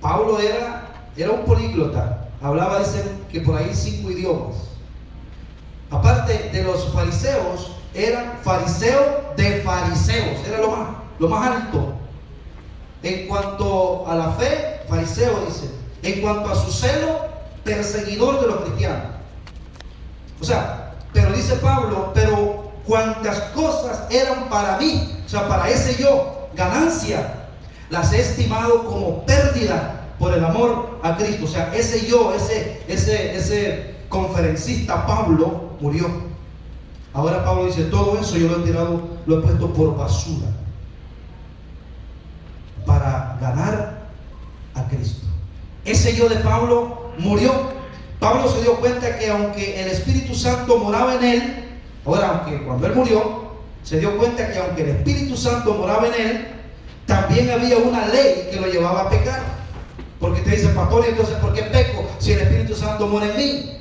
Pablo era un políglota. Hablaba, dicen que por ahí 5 idiomas. Aparte de los fariseos, eran fariseo de fariseos. Era lo más alto. En cuanto a la fe, fariseo dice. En cuanto a su celo, perseguidor de los cristianos. O sea, pero dice Pablo, pero cuantas cosas eran para mí, o sea, para ese yo, ganancia, las he estimado como pérdida por el amor a Cristo. O sea, ese yo, ese conferencista Pablo murió. Ahora Pablo dice, todo eso yo lo he tirado, lo he puesto por basura para ganar a Cristo. Ese yo de Pablo murió. Pablo se dio cuenta que aunque el Espíritu Santo moraba en él, ahora cuando él murió, se dio cuenta que aunque el Espíritu Santo moraba en él, también había una ley que lo llevaba a pecar. Porque te dice, pastor, entonces ¿por qué peco si el Espíritu Santo mora en mí?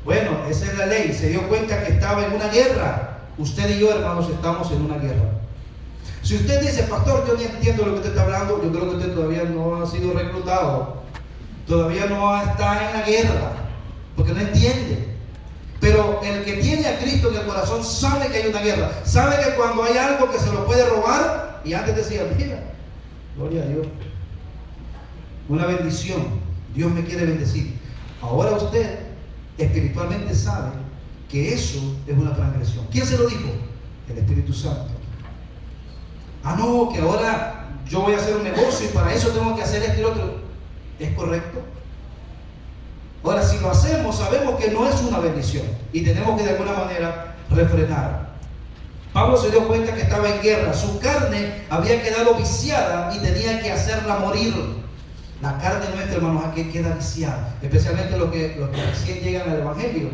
Bueno, esa es la ley. Se dio cuenta que estaba en una guerra. Usted y yo, hermanos, estamos en una guerra. Si usted dice, pastor, yo ni entiendo lo que usted está hablando, yo creo que usted todavía no ha sido reclutado, todavía no está en la guerra, porque no entiende. Pero el que tiene a Cristo en el corazón sabe que hay una guerra, sabe que cuando hay algo que se lo puede robar, y antes decía, mira, gloria a Dios, una bendición, Dios me quiere bendecir. Ahora usted espiritualmente sabe que eso es una transgresión. ¿Quién se lo dijo? El Espíritu Santo. Ah, no, que ahora yo voy a hacer un negocio y para eso tengo que hacer esto y lo otro. ¿Es correcto? Ahora, si lo hacemos, sabemos que no es una bendición y tenemos que de alguna manera refrenar. Pablo se dio cuenta que estaba en guerra. Su carne había quedado viciada y tenía que hacerla morir. La carne nuestra, hermanos, aquí queda viciada. Especialmente los que recién llegan al Evangelio.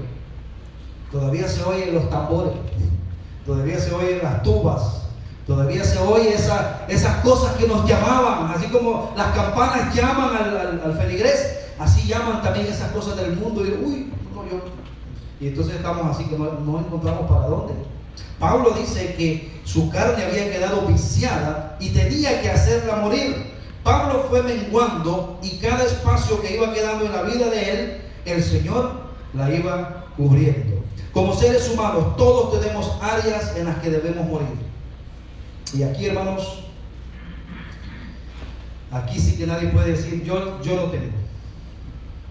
Todavía se oyen los tambores. Todavía se oyen las tubas. Todavía se oye esas cosas que nos llamaban. Así como las campanas llaman al feligrés, así llaman también esas cosas del mundo. Y uy, no, yo. Y entonces estamos así que no encontramos para dónde. Pablo dice que su carne había quedado viciada y tenía que hacerla morir. Pablo fue menguando y cada espacio que iba quedando en la vida de él, el Señor la iba cubriendo. Como seres humanos, todos tenemos áreas en las que debemos morir. Y aquí, hermanos, aquí sí que nadie puede decir, yo no tengo.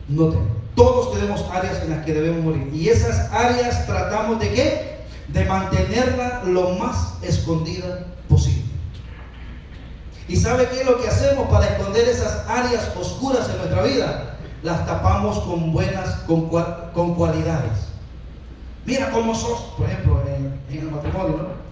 No tengo. Todos tenemos áreas en las que debemos morir. Y esas áreas tratamos de ¿qué? De mantenerla lo más escondida posible. ¿Y sabe qué es lo que hacemos para esconder esas áreas oscuras en nuestra vida? Las tapamos con con cualidades. Mira cómo sos, por ejemplo, en el matrimonio, ¿no?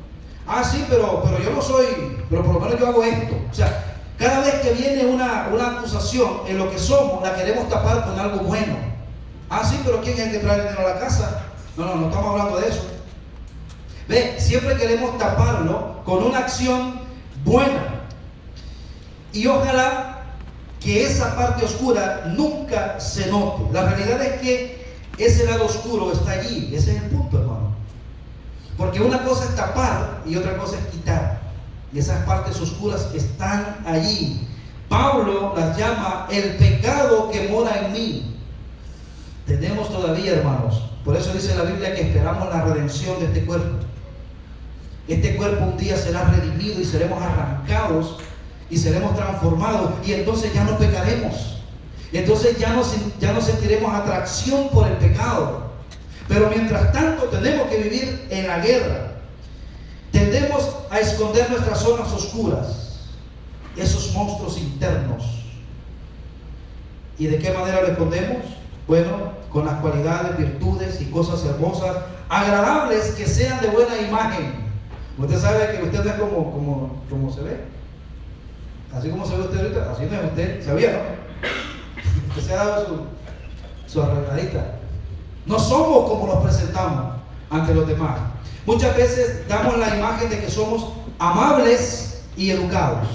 Ah, sí, pero yo no soy, pero por lo menos yo hago esto. O sea, cada vez que viene una acusación en lo que somos, la queremos tapar con algo bueno. Ah, sí, pero ¿quién es el que trae dinero a la casa? No estamos hablando de eso. Ve, siempre queremos taparlo con una acción buena. Y ojalá que esa parte oscura nunca se note. La realidad es que ese lado oscuro está allí. Ese es el punto, hermano. Porque una cosa es tapar y otra cosa es quitar. Y esas partes oscuras están allí. Pablo las llama el pecado que mora en mí. Tenemos todavía, hermanos. Por eso dice la Biblia que esperamos la redención de este cuerpo. Este cuerpo un día será redimido y seremos arrancados y seremos transformados. Y entonces ya no pecaremos. Entonces ya no sentiremos atracción por el pecado. Pero mientras tanto tenemos que vivir en la guerra. Tendemos a esconder nuestras zonas oscuras, esos monstruos internos. ¿Y de qué manera lo escondemos? Bueno, con las cualidades, virtudes y cosas hermosas, agradables, que sean de buena imagen. Usted sabe que usted no es como se ve. Así como se ve usted ahorita, así no es usted. ¿Sabía, no? Usted se ha dado su arregladita. No somos como nos presentamos ante los demás. Muchas veces damos la imagen de que somos amables y educados.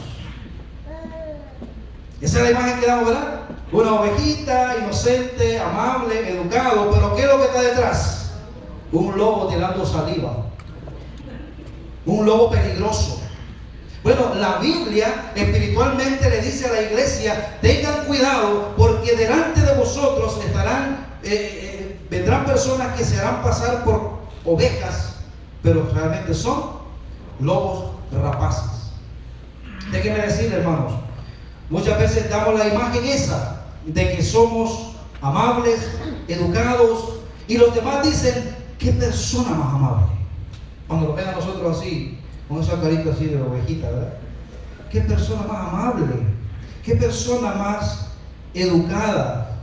Esa es la imagen que damos, ¿verdad? Una ovejita, inocente, amable, educado. Pero ¿qué es lo que está detrás? Un lobo tirando saliva. Un lobo peligroso. Bueno, la Biblia espiritualmente le dice a la iglesia: tengan cuidado, porque delante de vosotros vendrán personas que se harán pasar por ovejas, pero realmente son lobos rapaces. Déjenme decirle, hermanos, muchas veces damos la imagen esa de que somos amables, educados, y los demás dicen: qué persona más amable. Cuando lo ven a nosotros así, con esa carita así de ovejita, ¿verdad? Qué persona más amable, qué persona más educada.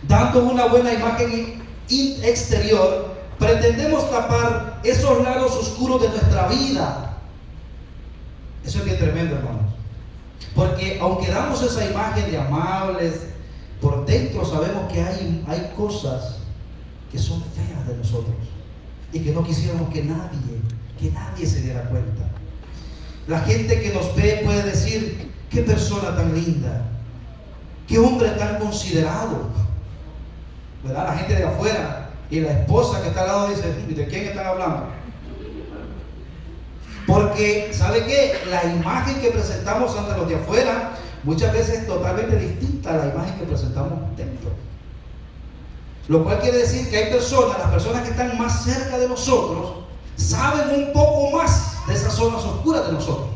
Dando una buena imagen exterior, pretendemos tapar esos lados oscuros de nuestra vida. Eso es bien tremendo, hermanos. Porque aunque damos esa imagen de amables, por dentro sabemos que hay cosas que son feas de nosotros y que no quisiéramos que nadie se diera cuenta. La gente que nos ve puede decir: qué persona tan linda, qué hombre tan considerado, ¿verdad? La gente de afuera. Y la esposa que está al lado dice: ¿de quién están hablando? Porque, ¿sabe qué? La imagen que presentamos ante los de afuera muchas veces es totalmente distinta a la imagen que presentamos dentro. Lo cual quiere decir que hay personas, las personas que están más cerca de nosotros, saben un poco más de esas zonas oscuras de nosotros.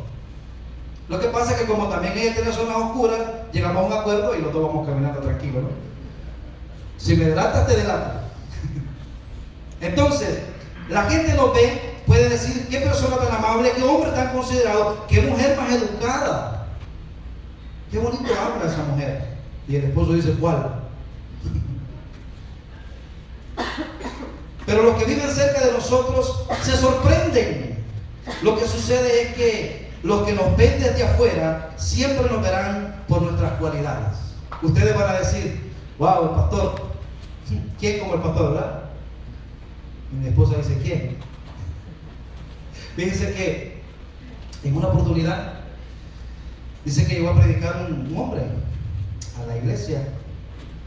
Lo que pasa es que como también ella tiene zonas oscuras, llegamos a un acuerdo y nosotros vamos caminando tranquilos, ¿no? Si me delatas, te delato. Entonces, la gente nos ve, puede decir: qué persona tan amable, qué hombre tan considerado, qué mujer más educada, qué bonito habla esa mujer. Y el esposo dice: ¿cuál? Pero los que viven cerca de nosotros se sorprenden. Lo que sucede es que los que nos ven desde afuera siempre nos verán por nuestras cualidades. Ustedes van a decir: wow, el pastor, ¿quién como el pastor, verdad? Y mi esposa dice: ¿quién? Fíjense que en una oportunidad dice que llegó a predicar un hombre a la iglesia,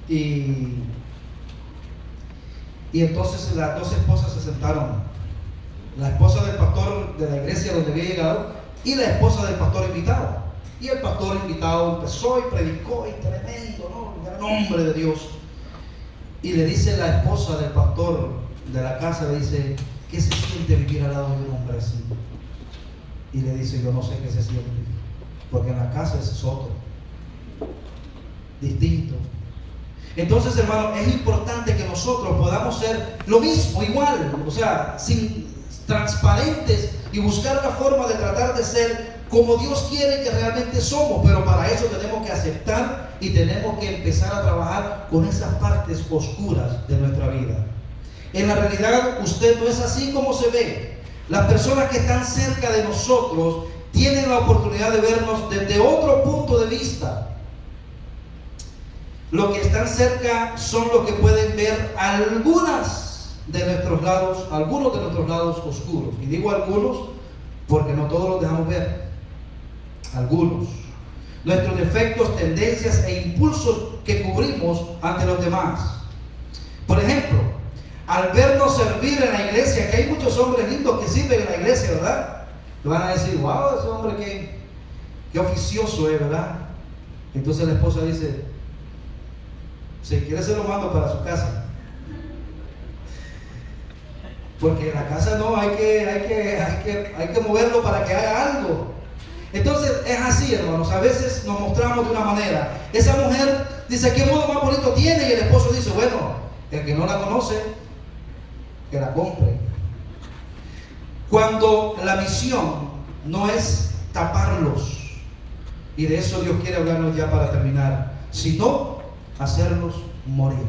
y entonces las dos esposas se sentaron, la esposa del pastor de la iglesia donde había llegado y la esposa del pastor invitado. Y el pastor invitado empezó y predicó, y tremendo, ¿no? El gran hombre de Dios. Y le dice la esposa del pastor de la casa, le dice: ¿qué se siente vivir al lado de un hombre así? Y le dice: yo no sé qué se siente, porque en la casa ese es otro, distinto. Entonces, hermano, es importante que nosotros podamos ser lo mismo, igual, o sea, transparentes, y buscar la forma de tratar de ser como Dios quiere que realmente somos. Pero para eso tenemos que aceptar y tenemos que empezar a trabajar con esas partes oscuras de nuestra vida. En la realidad, usted no es así como se ve. Las personas que están cerca de nosotros tienen la oportunidad de vernos desde otro punto de vista. Los que están cerca son los que pueden ver algunos de nuestros lados oscuros. Y digo algunos porque no todos los dejamos ver. Algunos. Nuestros defectos, tendencias e impulsos que cubrimos ante los demás. Por ejemplo, al vernos servir en la iglesia, que hay muchos hombres lindos que sirven en la iglesia, ¿verdad? Le van a decir, wow, ese hombre qué oficioso es, ¿verdad? Entonces la esposa dice, si quiere se lo mando para su casa. Porque en la casa no, hay que moverlo para que haga algo. Entonces es así, hermanos, a veces nos mostramos de una manera. Esa mujer dice, ¿qué modo más bonito tiene? Y el esposo dice, bueno, el que no la conoce, que la compre. Cuando la misión no es taparlos, y de eso Dios quiere hablarnos ya para terminar, sino hacerlos morir.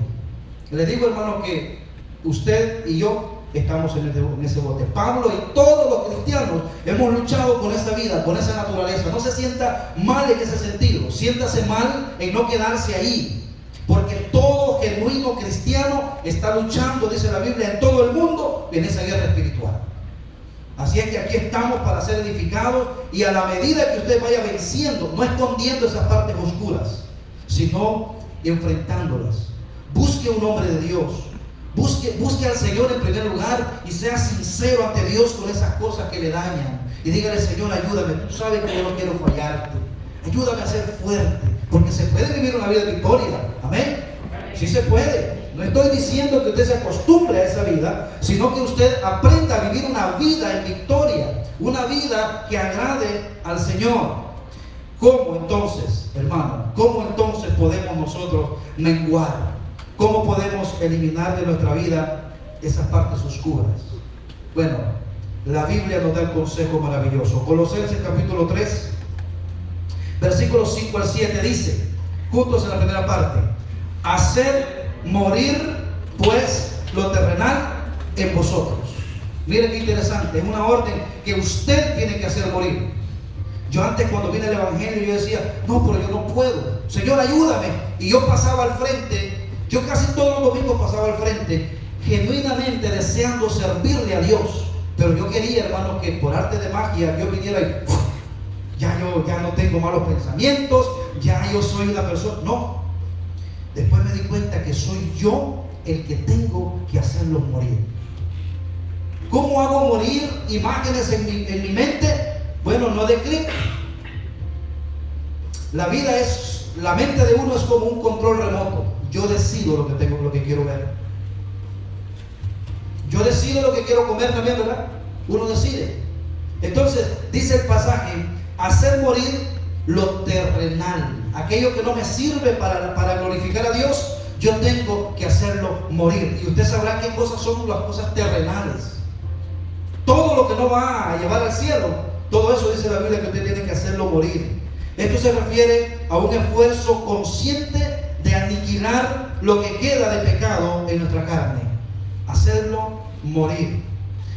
Le digo, hermano, que usted y yo estamos en ese bote. Pablo y todos los cristianos hemos luchado con esa vida, con esa naturaleza. No se sienta mal en ese sentido, siéntase mal en no quedarse ahí, porque todo genuino cristiano está luchando, dice la Biblia, en todo el mundo en esa guerra espiritual. Así es que aquí estamos para ser edificados, y a la medida que usted vaya venciendo, no escondiendo esas partes oscuras, sino enfrentándolas. Busque un hombre de Dios. Busque al Señor en primer lugar y sea sincero ante Dios con esas cosas que le dañan. Y dígale, Señor, ayúdame. Tú sabes que yo no quiero fallarte. Ayúdame a ser fuerte, porque se puede vivir una vida de victoria. Amén. Sí se puede. No estoy diciendo que usted se acostumbre a esa vida, sino que usted aprenda a vivir una vida en victoria, una vida que agrade al Señor. ¿Cómo entonces, hermano? ¿Cómo entonces podemos nosotros menguar? ¿Cómo podemos eliminar de nuestra vida esas partes oscuras? Bueno, la Biblia nos da el consejo maravilloso. Colosenses capítulo 3, versículos 5 al 7 dice, juntos en la primera parte, haced morir pues lo terrenal en vosotros. Miren qué interesante, es una orden que usted tiene que hacer morir. Yo antes, cuando vine al evangelio, yo decía, no, pero yo no puedo, Señor, ayúdame. Y yo pasaba al frente. Yo casi todos los domingos pasaba al frente, genuinamente deseando servirle a Dios. Pero yo quería, hermano, que por arte de magia yo viniera y ya no tengo malos pensamientos, ya yo soy una persona. No. Después me di cuenta que soy yo el que tengo que hacerlos morir. ¿Cómo hago morir imágenes en mi mente? Bueno, no de clic. La mente de uno es como un control remoto. Yo decido lo que quiero ver. Yo decido lo que quiero comer también, ¿verdad? Uno decide. Entonces, dice el pasaje, hacer morir lo terrenal. Aquello que no me sirve para glorificar a Dios, yo tengo que hacerlo morir. Y usted sabrá qué cosas son las cosas terrenales. Todo lo que no va a llevar al cielo, todo eso dice la Biblia que usted tiene que hacerlo morir. Esto se refiere a un esfuerzo consciente de aniquilar lo que queda de pecado en nuestra carne, hacerlo morir.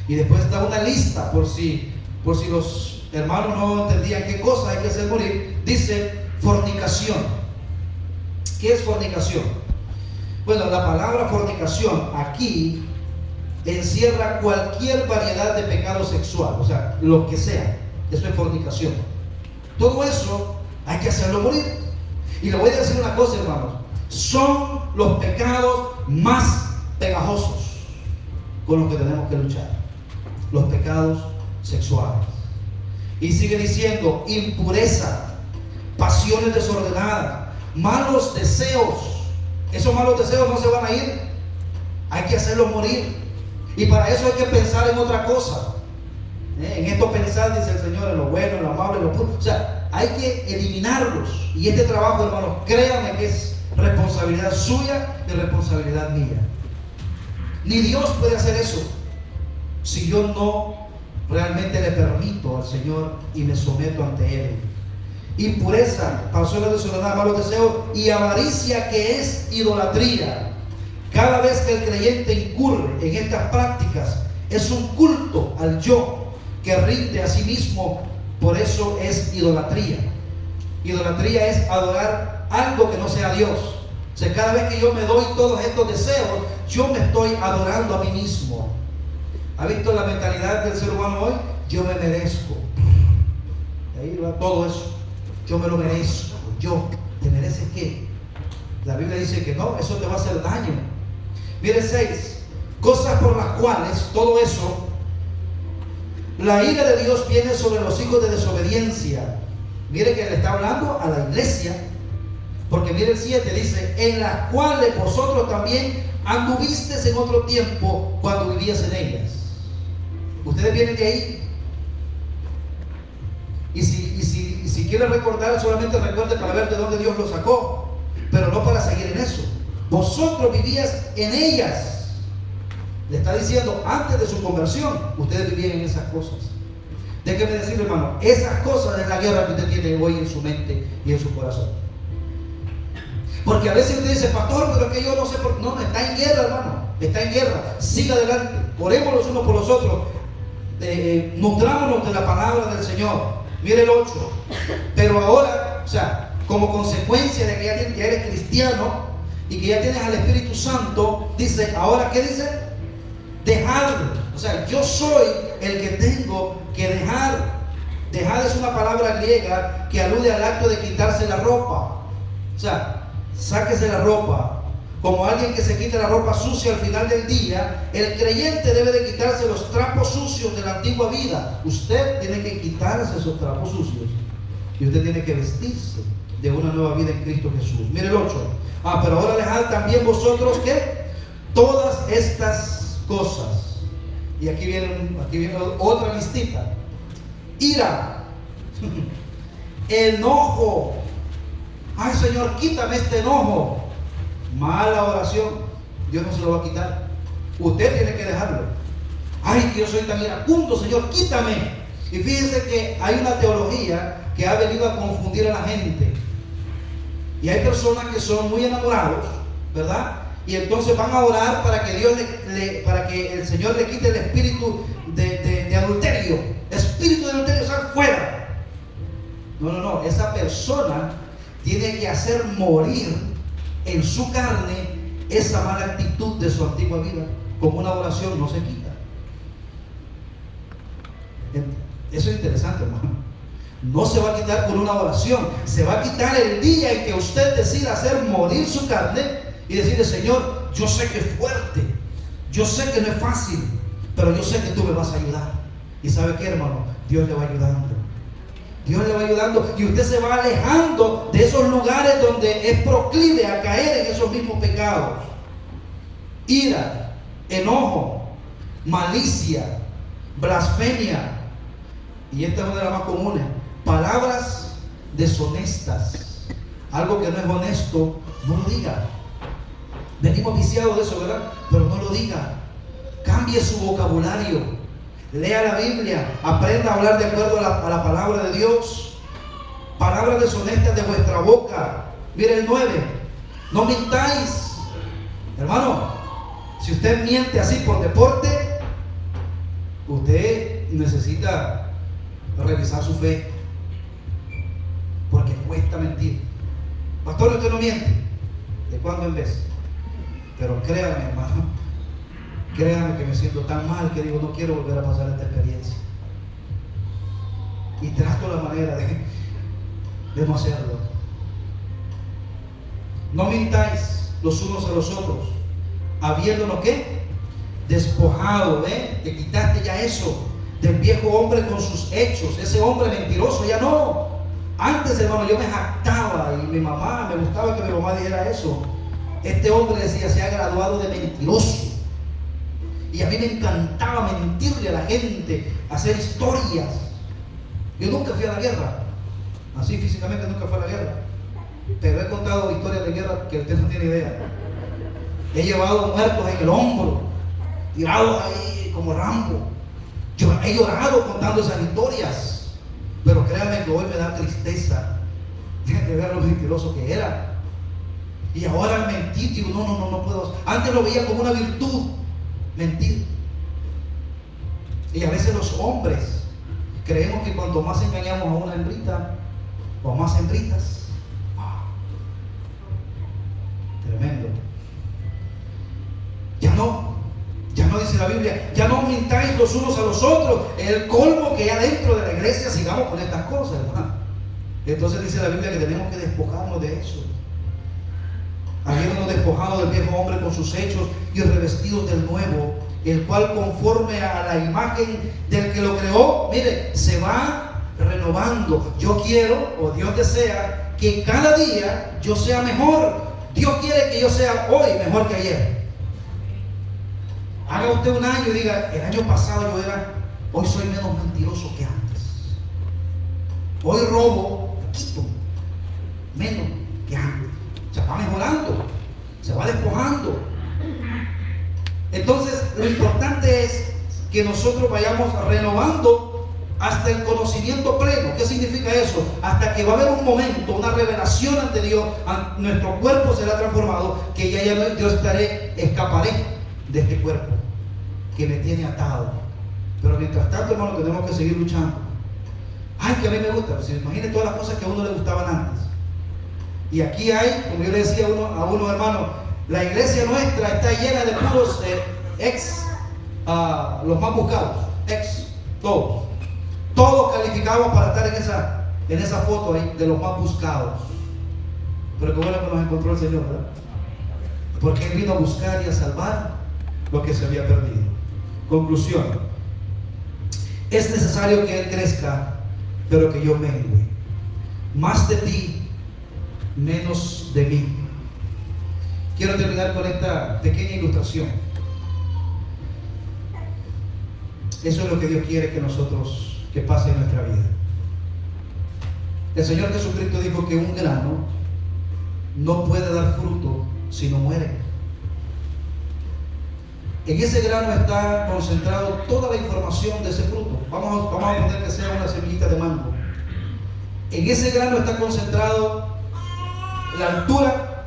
Y después da una lista, por si los hermanos no entendían qué cosa hay que hacer morir. Dice fornicación. ¿Qué es fornicación? Bueno, la palabra fornicación aquí encierra cualquier variedad de pecado sexual, o sea, lo que sea. Eso es fornicación. Todo eso hay que hacerlo morir. Y le voy a decir una cosa, hermanos, son los pecados más pegajosos con los que tenemos que luchar. Los pecados sexuales. Y sigue diciendo, impureza, pasiones desordenadas, malos deseos. Esos malos deseos no se van a ir, hay que hacerlos morir. Y para eso hay que pensar en otra cosa. En esto pensar, dice el Señor, en lo bueno, en lo amable, en lo puro. O sea, hay que eliminarlos. Y este trabajo, hermanos, créanme que es responsabilidad suya y responsabilidad mía. Ni Dios puede hacer eso si yo no realmente le permito al Señor y me someto ante Él. Impureza, pasiones desordenadas, malos deseos y avaricia, que es idolatría. Cada vez que el creyente incurre en estas prácticas, Es un culto al yo que rinde a sí mismo. Por eso es idolatría. Idolatría es adorar algo que no sea Dios. O sea, cada vez que yo me doy todos estos deseos, yo me estoy adorando a mí mismo. ¿Ha visto la mentalidad del ser humano hoy? Yo me merezco. Ahí va todo eso. Yo me lo merezco. Yo, ¿te mereces qué? La Biblia dice que no, eso te va a hacer daño. Mire 6. Cosas por las cuales, todo eso, la ira de Dios viene sobre los hijos de desobediencia. Mire que le está hablando a la iglesia. Porque mire el 7, dice, en las cuales vosotros también anduvisteis en otro tiempo cuando vivías en ellas. Ustedes vienen de ahí. Y si quieren recordar, solamente recuerde para ver de dónde Dios los sacó, pero no para seguir en eso. Vosotros vivías en ellas. Le está diciendo, antes de su conversión, ustedes vivían en esas cosas. Déjeme decirle, hermano, esas cosas es la guerra que usted tiene hoy en su mente y en su corazón. Porque a veces usted dice, pastor, pero es que yo no sé por qué. No, está en guerra, hermano. Está en guerra. Siga adelante. Oremos los unos por los otros. Nutrámonos de la palabra del Señor. Mire el 8. Pero ahora, o sea, como consecuencia de que ya eres cristiano y que ya tienes al Espíritu Santo, dice, ahora, ¿qué dice? Dejarlo. O sea, yo soy el que tengo que dejar. Dejar es una palabra griega que alude al acto de quitarse la ropa. O sea, sáquese la ropa. Como alguien que se quita la ropa sucia al final del día, el creyente debe de quitarse los trapos sucios de la antigua vida. Usted tiene que quitarse esos trapos sucios y usted tiene que vestirse de una nueva vida en Cristo Jesús. Mire el 8. Pero ahora dejad también vosotros que todas estas cosas. Y aquí viene otra listita. Ira, enojo. Ay, Señor, quítame este enojo. Mala oración. Dios no se lo va a quitar. Usted tiene que dejarlo. Ay, que yo soy tan iracundo, Señor, quítame. Y fíjense que hay una teología que ha venido a confundir a la gente. Y hay personas que son muy enamorados, ¿verdad? Y entonces van a orar para que Dios para que el Señor le quite el espíritu de adulterio. Espíritu de adulterio, sal fuera. No. Esa persona tiene que hacer morir en su carne esa mala actitud de su antigua vida. Con una oración no se quita. Eso es interesante, hermano. No se va a quitar con una oración. Se va a quitar el día en que usted decida hacer morir su carne y decirle, Señor, yo sé que es fuerte, yo sé que no es fácil, pero yo sé que tú me vas a ayudar. Y ¿sabe qué, hermano? Dios le va ayudando. Dios le va ayudando y usted se va alejando de esos lugares donde es proclive a caer en esos mismos pecados. Ira, enojo, malicia, blasfemia. Y esta es una de las más comunes. Palabras deshonestas. Algo que no es honesto, no lo diga. Venimos viciados de eso, ¿verdad? Pero no lo diga. Cambie su vocabulario. Lea la Biblia, aprenda a hablar de acuerdo a la palabra de Dios. Palabras deshonestas de vuestra boca. Mire el 9. No mintáis. Hermano, si usted miente así por deporte, usted necesita revisar su fe, porque cuesta mentir. Pastor, usted no miente. ¿De cuándo en vez? Pero créame, hermano, créame que me siento tan mal que digo, no quiero volver a pasar esta experiencia. Y trato la manera de no hacerlo. No mintáis los unos a los otros, habiéndonos ¿qué? Despojado, te quitaste ya eso del viejo hombre con sus hechos, ese hombre mentiroso, ya no. Antes, hermano, yo me jactaba y mi mamá, me gustaba que mi mamá dijera eso. Este hombre decía, se ha graduado de mentiroso. Y a mí me encantaba mentirle a la gente, hacer historias. Yo nunca fui a la guerra, así físicamente nunca fui a la guerra, pero he contado historias de guerra que usted no tiene idea. He llevado muertos en el hombro, tirados ahí como Rambo. Yo he llorado contando esas historias, pero créanme que hoy me da tristeza de ver lo mentiroso que era. Y ahora mentir, digo, no puedo. Antes lo veía como una virtud, mentir. Y a veces los hombres creemos que cuanto más engañamos a una hembrita o más hembritas, tremendo. Ya no dice la Biblia, ya no mintáis los unos a los otros. El colmo que ya dentro de la iglesia sigamos con estas cosas, hermano. Entonces dice la Biblia que tenemos que despojarnos de eso. Habiéndonos despojado del viejo hombre con sus hechos y revestidos del nuevo, el cual conforme a la imagen del que lo creó, mire, se va renovando. Yo quiero, o Dios desea, que cada día yo sea mejor. Dios quiere que yo sea hoy mejor que ayer. Haga usted un año y diga, el año pasado yo era, hoy soy menos mentiroso que antes. Hoy robo poquito, menos que antes. Se va mejorando, se va despojando. Entonces, lo importante es que nosotros vayamos renovando hasta el conocimiento pleno. ¿Qué significa eso? Hasta que va a haber un momento, una revelación ante Dios, nuestro cuerpo será transformado, que ya yo escaparé de este cuerpo que me tiene atado. Pero mientras tanto, hermano, tenemos que seguir luchando. Ay, que a mí me gusta. Pues, imagine todas las cosas que a uno le gustaban antes. Y aquí hay, como yo le decía a uno hermano, la iglesia nuestra está llena de puros los más buscados, todos calificados para estar en esa foto ahí de los más buscados. Pero qué bueno que nos encontró el Señor, ¿verdad? Porque Él vino a buscar y a salvar lo que se había perdido. Conclusión: es necesario que Él crezca, pero que yo mengue. Más de ti, menos de mí. Quiero terminar con esta pequeña ilustración. Eso es lo que Dios quiere que pase en nuestra vida. El Señor Jesucristo dijo que un grano no puede dar fruto si no muere. En ese grano está concentrado toda la información de ese fruto. Vamos a poner que sea una semillita de mango. En ese grano está concentrado la altura,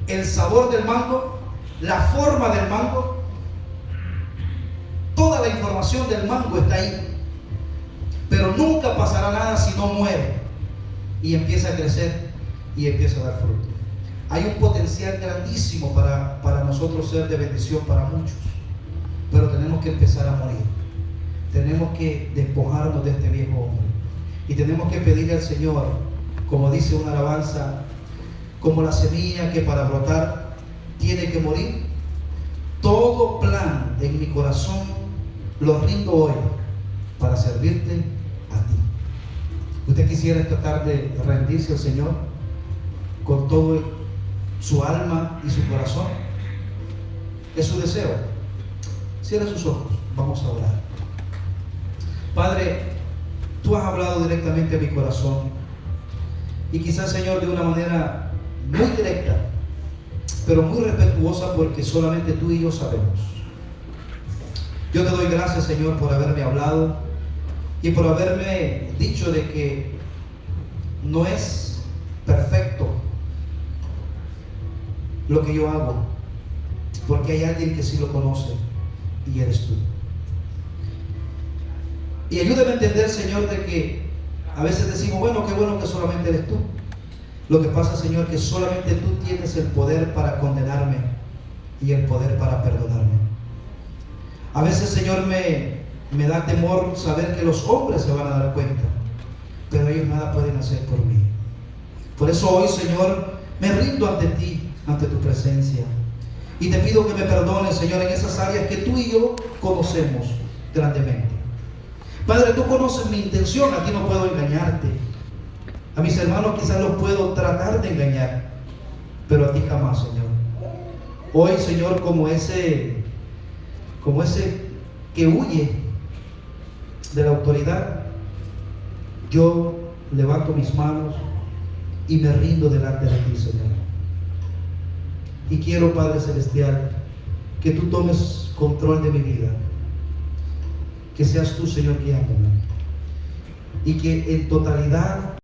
el sabor del mango, la forma del mango. Toda la información del mango está ahí. Pero nunca pasará nada si no muere y empieza a crecer y empieza a dar fruto. Hay un potencial grandísimo para nosotros ser de bendición para muchos, pero tenemos que empezar a morir. Tenemos que despojarnos de este viejo hombre y tenemos que pedirle al Señor, como dice una alabanza, como la semilla que para brotar tiene que morir. Todo plan en mi corazón lo rindo hoy para servirte a ti. ¿Usted quisiera esta tarde rendirse al Señor con todo su alma y su corazón? Es su deseo. Cierra sus ojos, vamos a orar. Padre, tú has hablado directamente a mi corazón y quizás, Señor, de una manera muy directa, pero muy respetuosa, porque solamente tú y yo sabemos. Yo te doy gracias, Señor, por haberme hablado y por haberme dicho de que no es perfecto lo que yo hago, porque hay alguien que sí lo conoce y eres tú. Y ayúdame a entender, Señor, de que a veces decimos, bueno, qué bueno que solamente eres tú. Lo que pasa, Señor, que solamente tú tienes el poder para condenarme y el poder para perdonarme. A veces, Señor, me da temor saber que los hombres se van a dar cuenta, pero ellos nada pueden hacer por mí. Por eso hoy, Señor, me rindo ante ti, ante tu presencia, y te pido que me perdones, Señor, en esas áreas que tú y yo conocemos grandemente. Padre, tú conoces mi intención, a ti no puedo engañarte. A mis hermanos quizás los puedo tratar de engañar, pero a ti jamás, Señor. Hoy, Señor, como ese que huye de la autoridad, yo levanto mis manos y me rindo delante de ti, Señor. Y quiero, Padre Celestial, que tú tomes control de mi vida, que seas tú, Señor, guiándome, y que en totalidad